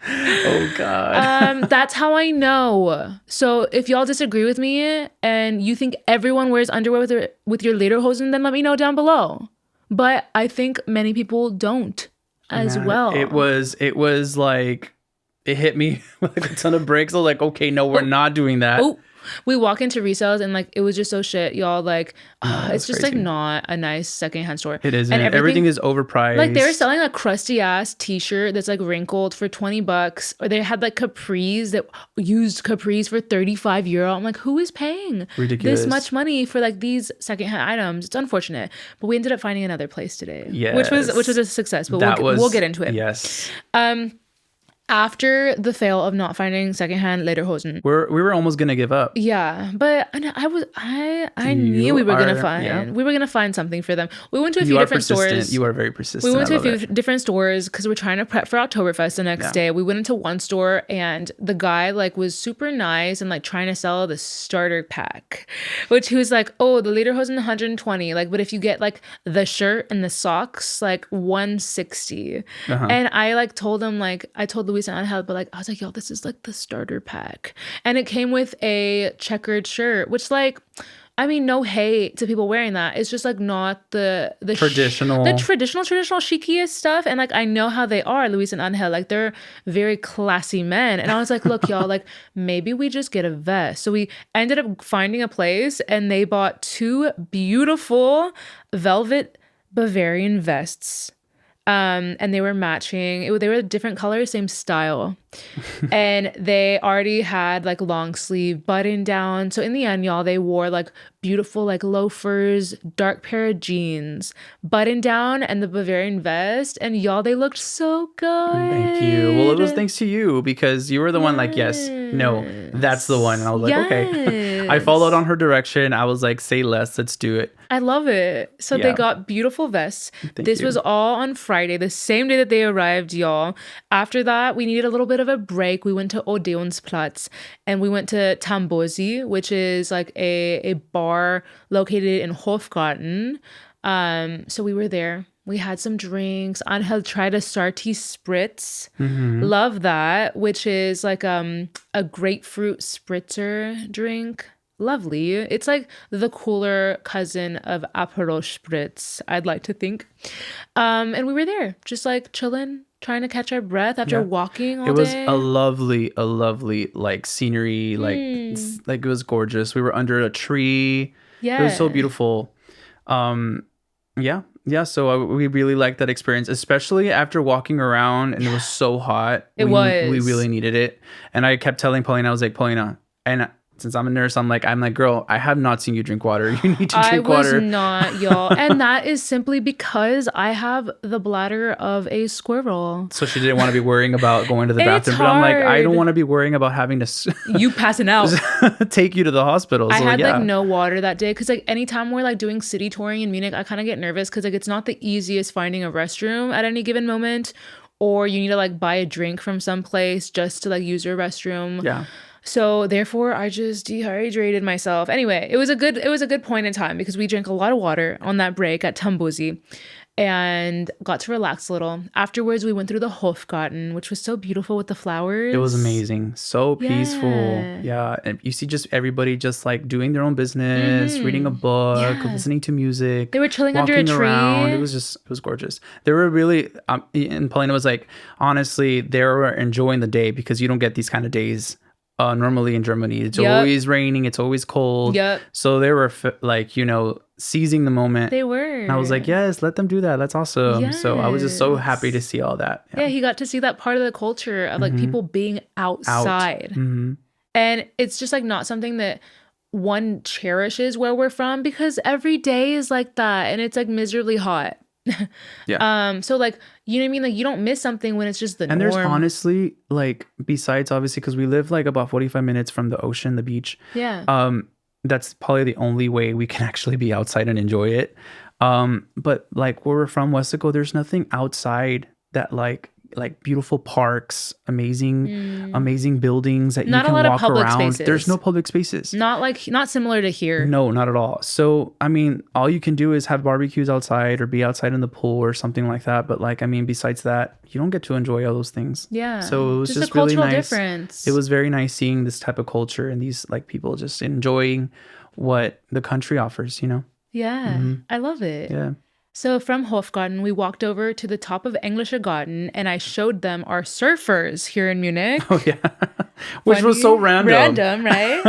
Oh God. That's how I know. So if y'all disagree with me and you think everyone wears underwear with your lederhosen, then let me know down below. But I think many people don't as well. It was like, it hit me like a ton of bricks. I was like, okay, no, we're not doing that. Oh, We walk into resales and like it was just so shit, y'all. Like it's just crazy. like not a nice secondhand store. It isn't. And Everything is overpriced. Like they were selling a crusty ass t-shirt that's like wrinkled for $20, or they had like capris that used capris for €35. I'm like, who is paying ridiculous this much money for like these secondhand items? It's unfortunate, but we ended up finding another place today, which was a success. But we'll get into it. Yes. After the fail of not finding secondhand lederhosen, we were almost gonna give up. Yeah, but I knew we were gonna find something for them. We went to a few different stores. You are very persistent. We went to a few different stores because we're trying to prep for Oktoberfest the next day. We went into one store and the guy like was super nice and like trying to sell the starter pack, which he was like, oh, the lederhosen 120, like, but if you get like the shirt and the socks, like 160. And I like told him, like, I told Luis and Angel, but like I was like, yo, this is like the starter pack, and it came with a checkered shirt, which like, I mean, no hate to people wearing that. It's just like not the traditional chickiest stuff. And like I know how they are, Luis and Angel, like they're very classy men. And I was like, look, y'all, like maybe we just get a vest. So we ended up finding a place, and they bought 2 beautiful velvet Bavarian vests. And they were matching. They were different colors, same style. And they already had like long sleeve button down. So in the end, y'all, they wore like beautiful like loafers, dark pair of jeans, button down, and the Bavarian vest. And y'all, they looked so good. Thank you. Well, it was thanks to you, because you were the one like, yes, no, that's the one. And I was like, okay. I followed on her direction. I was like, say less, let's do it. I love it. So they got beautiful vests. This was all on Friday, the same day that they arrived, y'all. After that, we needed a little bit of a break. We went to Odeonsplatz and we went to Tambosi, which is like a bar located in Hofgarten. So we were there. We had some drinks. Angel tried a Sarti Spritz. Love that, which is like a grapefruit spritzer drink. Lovely. It's like the cooler cousin of Aperol Spritz, I'd like to think. And we were there just like chilling, trying to catch our breath after walking all day. It was a lovely like scenery, like it was gorgeous. We were under a tree. Yeah. It was so beautiful. So we really liked that experience, especially after walking around and it was so hot. We really needed it. And I kept telling Paulina, I was like, Paulina, and since I'm a nurse, I'm like, girl, I have not seen you drink water. You need to drink water. I was not, y'all. And that is simply because I have the bladder of a squirrel. So she didn't want to be worrying about going to the bathroom. But I'm like, I don't want to be worrying about having to... You passing out. Take you to the hospital. So I had like no water that day. Because like anytime we're like doing city touring in Munich, I kind of get nervous because like it's not the easiest finding a restroom at any given moment. Or you need to like buy a drink from someplace just to like use your restroom. Yeah. So therefore, I just dehydrated myself. Anyway, it was a good point in time because we drank a lot of water on that break at Tambosi and got to relax a little. Afterwards, we went through the Hofgarten, which was so beautiful with the flowers. It was amazing. So peaceful. Yeah. And you see just everybody just like doing their own business, reading a book, listening to music. They were chilling under a tree. Around. It was gorgeous. They were really, and Paulina was like, honestly, they were enjoying the day because you don't get these kind of days. Normally in Germany, it's always raining, it's always cold. So they were like, seizing the moment. They were. And I was like, yes, let them do that. That's awesome. Yes. So I was just so happy to see all that. Yeah, he got to see that part of the culture of like people being outside. And it's just like not something that one cherishes where we're from because every day is like that and it's like miserably hot. So like, you know what I mean? Like you don't miss something when it's just the norm. And there's honestly like, besides obviously because we live like about 45 minutes from the ocean, the beach. That's probably the only way we can actually be outside and enjoy it. But like where we're from, Weslaco, there's nothing outside that like beautiful parks, amazing buildings that not you can a lot walk of public around. Spaces. There's no public spaces. Not similar to here. No, not at all. So, I mean, all you can do is have barbecues outside or be outside in the pool or something like that. But like, I mean, besides that, you don't get to enjoy all those things. Yeah. So it was just a cultural really nice. Difference. It was very nice seeing this type of culture and these like people just enjoying what the country offers, Yeah. I love it. Yeah. So from Hofgarten, we walked over to the top of Englische Garten and I showed them our surfers here in Munich. Oh, yeah. Which was so random. Right?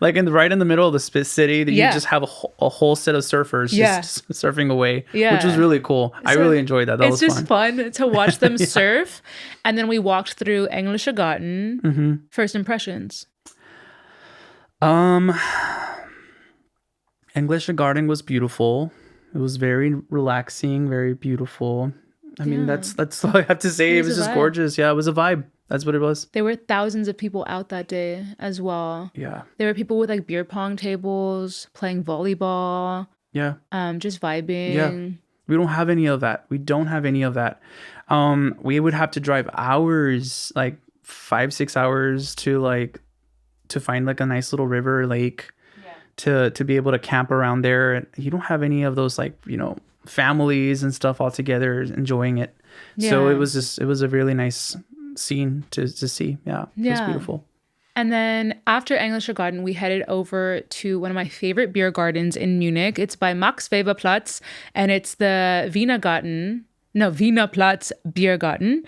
Like right in the middle of the city, that you just have a whole set of surfers just surfing away, which was really cool. I really enjoyed that. That was fun. It's just fun to watch them surf. And then we walked through Englische Garten. First impressions. Englische Garden was beautiful. It was very relaxing, very beautiful. I mean, that's all I have to say. It was just gorgeous. Yeah, it was a vibe. That's what it was. There were thousands of people out that day as well. Yeah. There were people with like beer pong tables, playing volleyball. Yeah. Just vibing. Yeah. We don't have any of that. We don't have any of that. We would have to drive hours, like 5-6 hours to find like a nice little river or lake to be able to camp around there. And you don't have any of those like, families and stuff all together enjoying it. Yeah. So it was a really nice scene to see. Yeah. It was beautiful. And then after Englische Garten, we headed over to one of my favorite beer gardens in Munich. It's by Max Weber Platz, and it's the Wiener Platz Biergarten.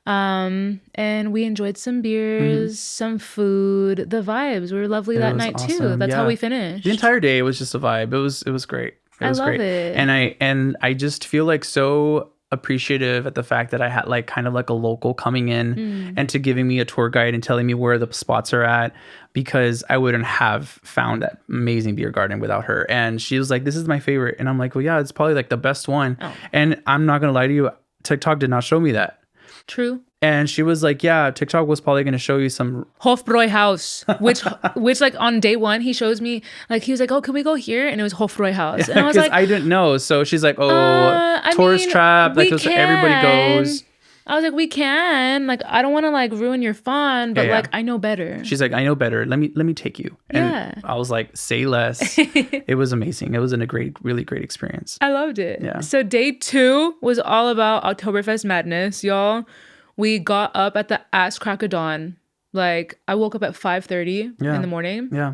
And we enjoyed some beers, some food. The vibes were lovely that night awesome. Too. That's how we finished. The entire day was just a vibe. It was great. It was great. It. And I just feel like so appreciative at the fact that I had like kind of like a local coming in and to giving me a tour guide and telling me where the spots are at, because I wouldn't have found that amazing beer garden without her. And she was like, this is my favorite. And I'm like, well, yeah, it's probably like the best one. Oh. And I'm not going to lie to you. TikTok did not show me that. True. And she was like, yeah, TikTok was probably going to show you some Hofbräuhaus, which like on day one, he shows me, like, he was like, oh, can we go here? And it was Hofbräuhaus. And I was like, I didn't know. So she's like, tourist trap. Like everybody goes. I was like, we can. Like, I don't want to like ruin your fun, but like, I know better. She's like, I know better. Let me take you. And I was like, say less. It was amazing. It was really great experience. I loved it. Yeah. So day 2 was all about Oktoberfest madness, y'all. We got up at the ass crack of dawn. Like, I woke up at 5:30 in the morning. Yeah.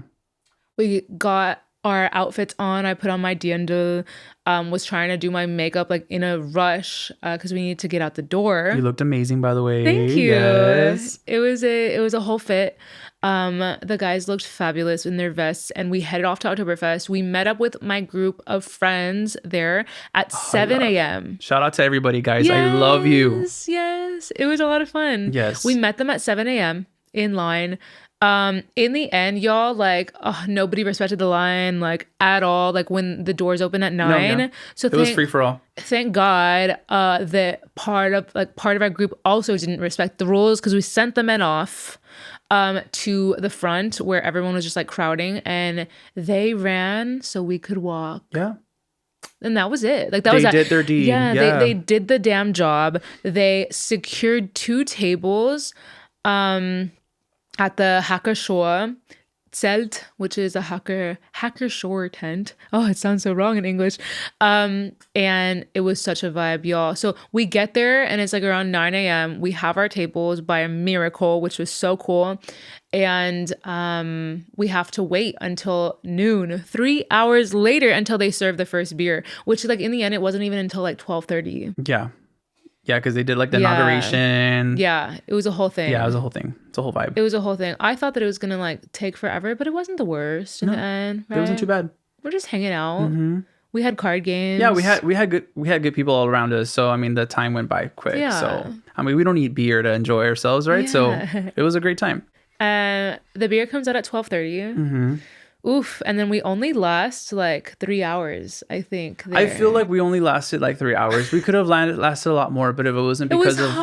We got our outfits on. I put on my dirndl, was trying to do my makeup like in a rush because we need to get out the door. You looked amazing, by the way. Thank you. Yes. It was a whole fit. The guys looked fabulous in their vests, and we headed off to Oktoberfest. We met up with my group of friends there at 7 a.m. Shout out to everybody, guys. Yes, I love you. Yes. It was a lot of fun. Yes. We met them at 7 a.m. in line. In the end, y'all, like, nobody respected the line, like, at all. Like, when the doors open at 9. No. So it was free for all. Thank God that part of our group also didn't respect the rules, because we sent the men off to the front where everyone was just like crowding, and they ran so we could walk. Yeah. And that was it. Like, they did their deed. Yeah. They did the damn job. They secured 2 tables at the Hacker Shore Zelt, which is a Hacker Shore tent. Oh, it sounds so wrong in English. And it was such a vibe, y'all. So we get there and it's like around 9 a.m. We have our tables by a miracle, which was so cool. And we have to wait until noon, 3 hours later, until they serve the first beer, which, like, in the end, it wasn't even until like 12:30. Yeah. Yeah, because they did like the inauguration. Yeah, it was a whole thing. Yeah, it was a whole thing. It's a whole vibe. It was a whole thing. I thought that it was going to like take forever, but it wasn't the worst in the end. Right? It wasn't too bad. We're just hanging out. Mm-hmm. We had card games. Yeah, we had good people all around us. So I mean, the time went by quick. Yeah. So I mean, we don't need beer to enjoy ourselves, right? Yeah. So it was a great time. The beer comes out at 12:30. Mm-hmm. Oof. And then we only last like 3 hours, I think. There. I feel like we only lasted like 3 hours. We could have lasted a lot more, but if it wasn't because of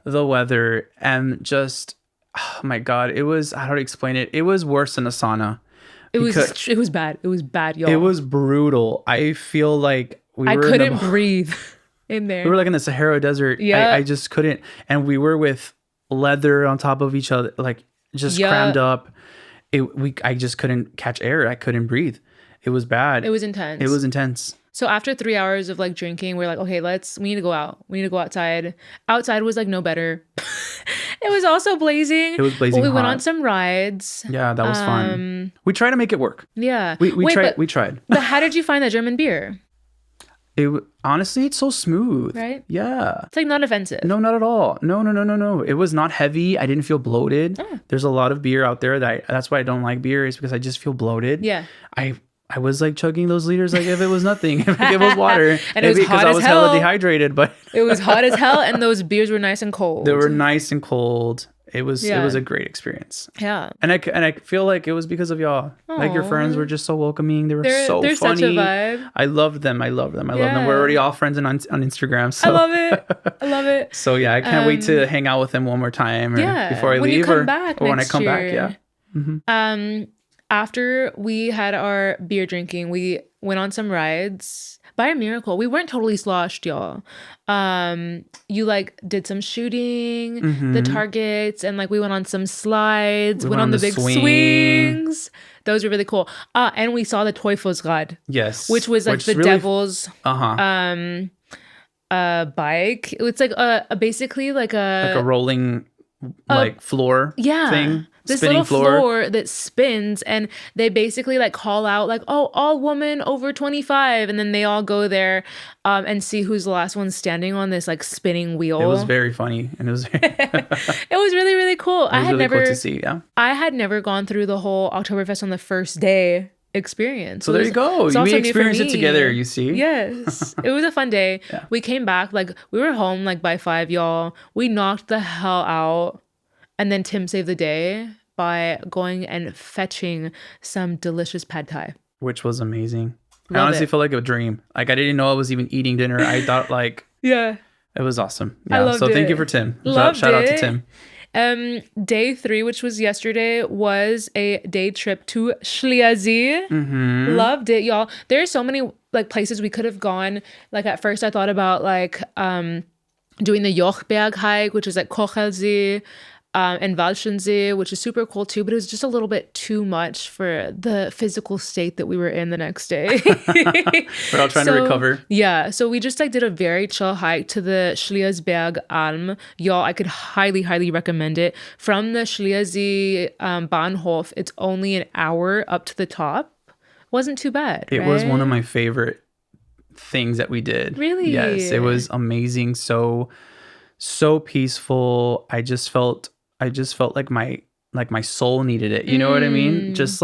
the weather and just, oh my God, it was, how do I explain it? It was worse than a sauna. It was bad. It was bad, y'all. It was brutal. I feel like I couldn't breathe in there. We were like in the Sahara Desert. Yeah. I just couldn't. And we were with leather on top of each other, like just crammed up. I just couldn't catch air. I couldn't breathe. It was bad. It was intense. It was intense. So after 3 hours of like drinking, we're like, okay, we need to go out. We need to go outside. Outside was like no better. It was also blazing. It was blazing hot. We went on some rides. Yeah, that was fun. We tried to make it work. Yeah. We tried. But how did you find that German beer? Honestly, it's so smooth. Right? Yeah. It's like not offensive. No, not at all. No. It was not heavy. I didn't feel bloated. Oh. There's a lot of beer out there that's why I don't like beer, is because I just feel bloated. Yeah. I was like chugging those liters like if it was nothing, like it was water. And it was hot as hell. Because I was hella dehydrated, but it was hot as hell, and those beers were nice and cold. They were nice and cold. It was a great experience. Yeah. And I feel like it was because of y'all. Aww. Like your friends were just so welcoming. They're so funny. Such a vibe. I loved them. I love them. We're already all friends on Instagram. So. I love it. So yeah, I can't wait to hang out with them one more time before I leave or when I come back. Yeah. Mm-hmm. After we had our beer drinking, we went on some rides. By a miracle, we weren't totally sloshed, y'all. You like did some shooting, the targets, and like we went on some slides, went on the big swings. Those were really cool. And we saw the Teufelsrad. Yes. Which was like the really devil's bike. It's like basically like a rolling floor thing. This little floor that spins, and they basically like call out like, oh, all women over 25, and then they all go there and see who's the last one standing on this like spinning wheel. It was very funny, and it was it was really, really cool. It was really cool to see. Yeah, I had never gone through the whole Oktoberfest on the first day experience. So there you go. We experienced it together, you see. Yes. It was a fun day. Yeah. We came back, like we were home like by 5, y'all. We knocked the hell out. And then Tim saved the day by going and fetching some delicious pad thai. Which was amazing. I honestly felt like a dream. Like I didn't know I was even eating dinner. I thought like it was awesome. Yeah. I loved it. Thank you for Tim. Shout out to Tim. Day 3, which was yesterday, was a day trip to Schliersee. Loved it, y'all. There's so many like places we could have gone. Like at first I thought about like doing the Jochberg hike, which is like Kochelsee, and Walchensee, which is super cool too, but it was just a little bit too much for the physical state that we were in the next day. We're all trying to recover. Yeah, so we just like did a very chill hike to the Schliersberg Alm. Y'all, I could highly, highly recommend it. From the Schliersee Bahnhof, it's only an hour up to the top. Wasn't too bad. It was one of my favorite things that we did. Really? Yes, it was amazing. So peaceful. I just felt like my soul needed it. You know what I mean? Just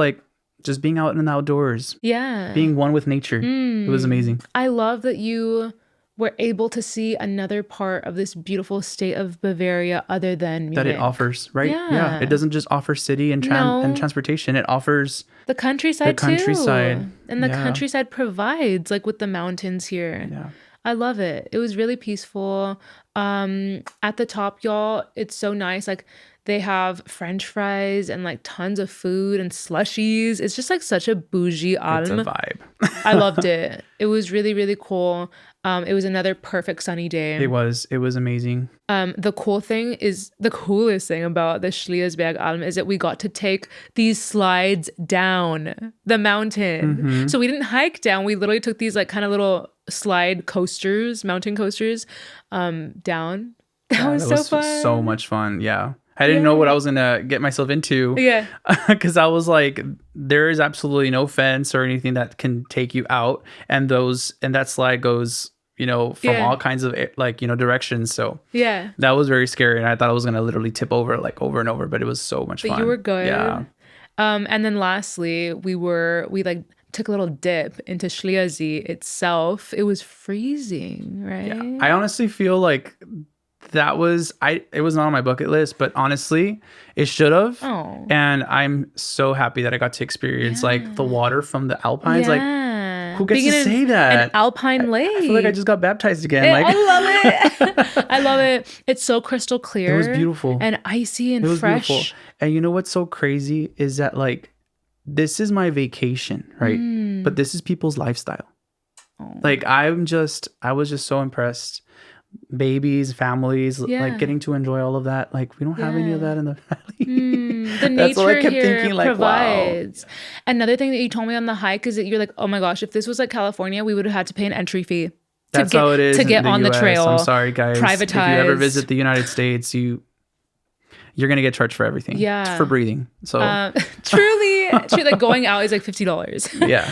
being out in the outdoors. Yeah. Being one with nature. It was amazing. I love that you were able to see another part of this beautiful state of Bavaria other than Munich. That it offers, right? Yeah. It doesn't just offer city and transportation. It offers the countryside too. And the Yeah. countryside provides, like with the mountains here. Yeah. I love it. It was really peaceful. At the top, y'all, it's so nice. Like they have French fries and like tons of food and slushies. It's just like such a bougie Alm. It's a vibe. I loved it. It was really, really cool. It was another perfect sunny day. It was amazing. The coolest thing about the Schliersberg Alm is that we got to take these slides down the mountain. So we didn't hike down. We literally took these like kind of little slide coasters, mountain coasters, down. That was so fun. So much fun. Yeah. I didn't know what I was going to get myself into. Yeah. Because I was like, there is absolutely no fence or anything that can take you out. And that slide goes, from all kinds of directions. So yeah, that was very scary. And I thought I was going to literally tip over like over and over, but it was so much fun. But you were good. Yeah. And then lastly, we like took a little dip into Schliersee itself. It was freezing, right? Yeah. I honestly feel like it was not on my bucket list, but honestly, it should have. Oh. And I'm so happy that I got to experience like the water from the Alpines. Like, who gets to say that? An alpine lake. I feel like I just got baptized again. I love it. I love it. It's so crystal clear. It was beautiful. And icy and fresh. Beautiful. And you know what's so crazy is that like, this is my vacation, right? But this is people's lifestyle. Oh. Like I was just so impressed. Babies, families, like getting to enjoy all of that. Like we don't have any of that in the valley. The nature what I kept here thinking, like, provides. Wow. Another thing that you told me on the hike is that you're like, oh my gosh, if this was like California, we would have had to pay an entry fee. That's how it is to get on the the trail. I'm sorry, guys. Privatized. If you ever visit the United States, you you're gonna get charged for everything. Yeah. Just for breathing. So truly, like going out is like $50. Yeah.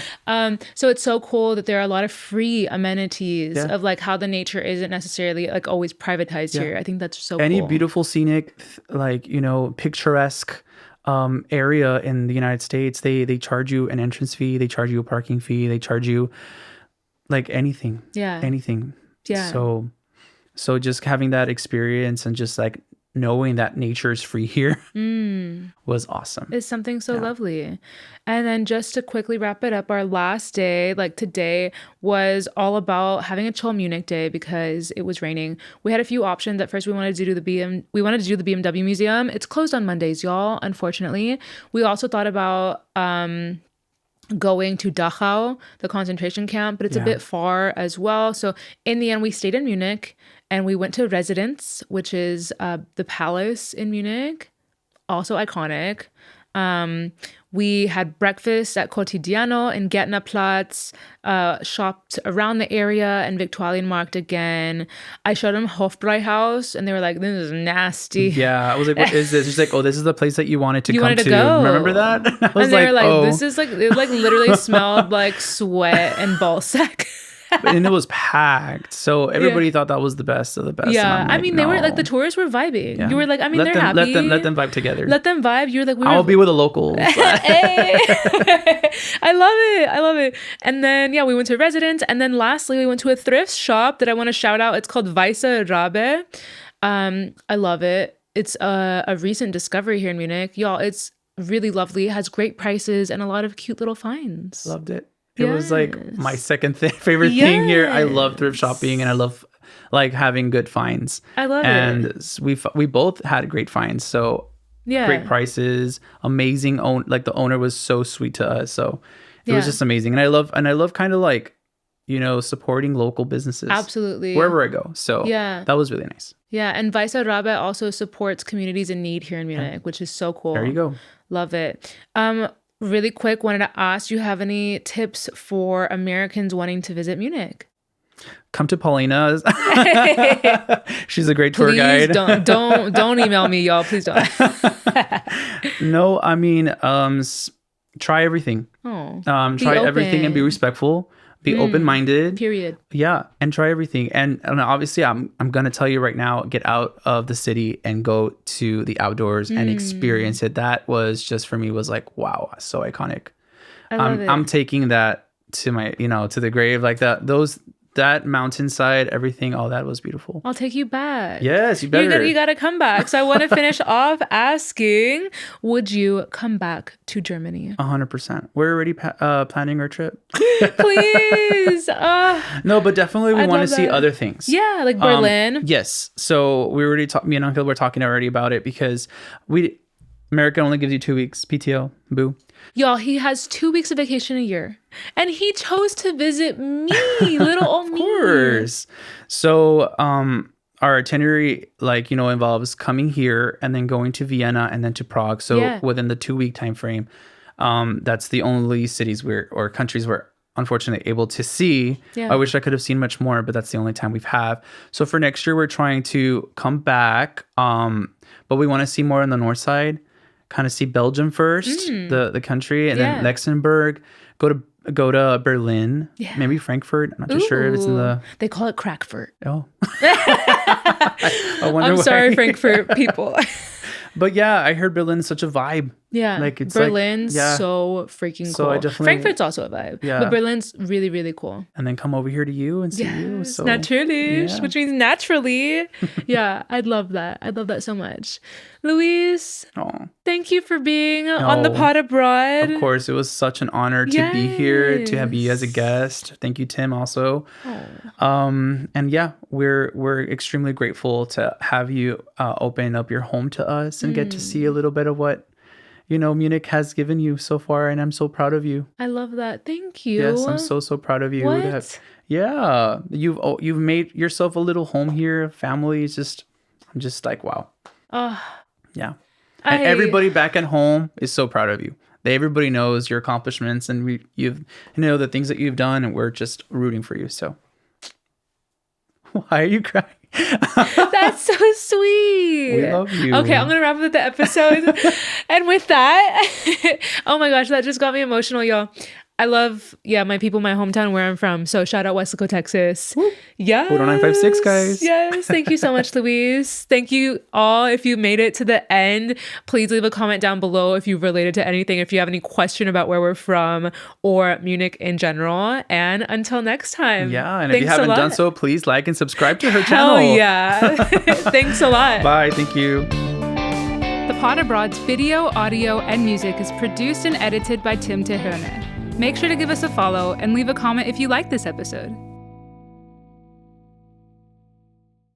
So it's so cool that there are a lot of free amenities Yeah. of like how the nature isn't necessarily like always privatized here. I think that's so Any cool. beautiful scenic, like, you know, picturesque area in the United States, they charge you an entrance fee, they charge you a parking fee, they charge you like anything. Anything. So just having that experience and just like knowing that nature is free here was awesome. It's something so lovely. And then just to quickly wrap it up, our last day, like today, was all about having a chill Munich day because it was raining. We had a few options. At first, we wanted to do the BMW Museum. It's closed on Mondays, y'all, unfortunately. We also thought about going to Dachau, the concentration camp, but it's a bit far as well. So in the end, we stayed in Munich and we went to Residence, which is the palace in Munich, also iconic. We had breakfast at Quotidiano in Gärtnerplatz, shopped around the area and Viktualienmarkt again. I showed them Hofbräuhaus and they were like, this is nasty. Yeah, I was like, what is this? She's like, oh, this is the place that you wanted to come to. Go. Remember that? I was and they were like, oh. This is like, it like literally smelled like sweat and ballsack. And it was packed, so everybody thought that was the best of the best. Yeah, like, I mean, they were like, the tourists were vibing. Yeah. You were like, I mean, they're happy. Let them vibe together. Let them vibe. You were like, I'll be with the locals. Hey. I love it. And then we went to Residence, and then lastly we went to a thrift shop that I want to shout out. It's called Weiße Rabe. I love it. It's a recent discovery here in Munich, y'all. It's really lovely. It has great prices and a lot of cute little finds. Loved it. It was like my second favorite thing here. I love thrift shopping and I love like having good finds. I love it. And we both had great finds. So great prices, amazing like the owner was so sweet to us. So it was just amazing. And I love kind of like, you know, supporting local businesses. Absolutely. Wherever I go. So that was really nice. Yeah. And Weiße Rabe also supports communities in need here in Munich, which is so cool. There you go. Love it. Really quick, wanted to ask, do you have any tips for Americans wanting to visit Munich? Come to Paulina's. She's a great tour guide. Don't email me, y'all. Please don't. No, I mean, try everything. Try everything and be respectful. Be open-minded. Period. Yeah, and try everything. And obviously, I'm gonna tell you right now, get out of the city and go to the outdoors and experience it. That was just for me was like, wow, so iconic. I'm taking that to my, to the grave, like that mountainside, everything, all that was beautiful. I'll take you back. Yes, you better. You gotta come back. So I want to finish off asking, would you come back to Germany? 100%. We're already planning our trip. Please. No, but definitely we want to see other things. Yeah, like Berlin. Yes. So we already me and Uncle were talking already about it because America only gives you 2 weeks PTO. Boo. Y'all, he has 2 weeks of vacation a year. And he chose to visit me, little old me. Of course. So our itinerary, involves coming here and then going to Vienna and then to Prague. So within the 2-week time frame, that's the only cities or countries we're unfortunately able to see. I wish I could have seen much more, but that's the only time we've had. So for next year, we're trying to come back, but we want to see more on the north side. Kind of see Belgium first, the country, and then Luxembourg. Go to Berlin, maybe Frankfurt. I'm not too sure if it's in the. They call it Crackfurt. Oh, I'm sorry, Frankfurt people. But yeah, I heard Berlin's such a vibe. Yeah, it's Berlin's so freaking cool. I definitely, Frankfurt's also a vibe. Yeah, but Berlin's really, really cool. And then come over here to you and see you. So natürlich, which means naturally. Yeah, I'd love that. I'd love that so much. Louise, thank you for being on the Pod Abroad. Of course, it was such an honor to be here, to have you as a guest. Thank you, Tim, also. And yeah, we're extremely grateful to have you open up your home to us and get to see a little bit of what Munich has given you so far, and I'm so proud of you. I love that. Thank you. Yes, I'm so proud of you. What? You've made yourself a little home here. Family is I'm just like, wow. Yeah. And everybody back at home is so proud of you. Everybody knows your accomplishments and you've the things that you've done, and we're just rooting for you. So why are you crying? That's so sweet. We love you. Okay, I'm gonna wrap up the episode. And with that, oh my gosh, that just got me emotional, y'all. I love, my people, my hometown, where I'm from. So shout out Weslaco, Texas. Yeah. 40956, guys. Yes. Thank you so much, Louise. Thank you all. If you made it to the end, please leave a comment down below if you've related to anything, if you have any question about where we're from or Munich in general. And until next time. Yeah. And if you haven't done so, please like and subscribe to her channel. Hell yeah. Thanks a lot. Bye. Thank you. The Pod Abroad's video, audio, and music is produced and edited by Tim Teherne. Make sure to give us a follow and leave a comment if you like this episode.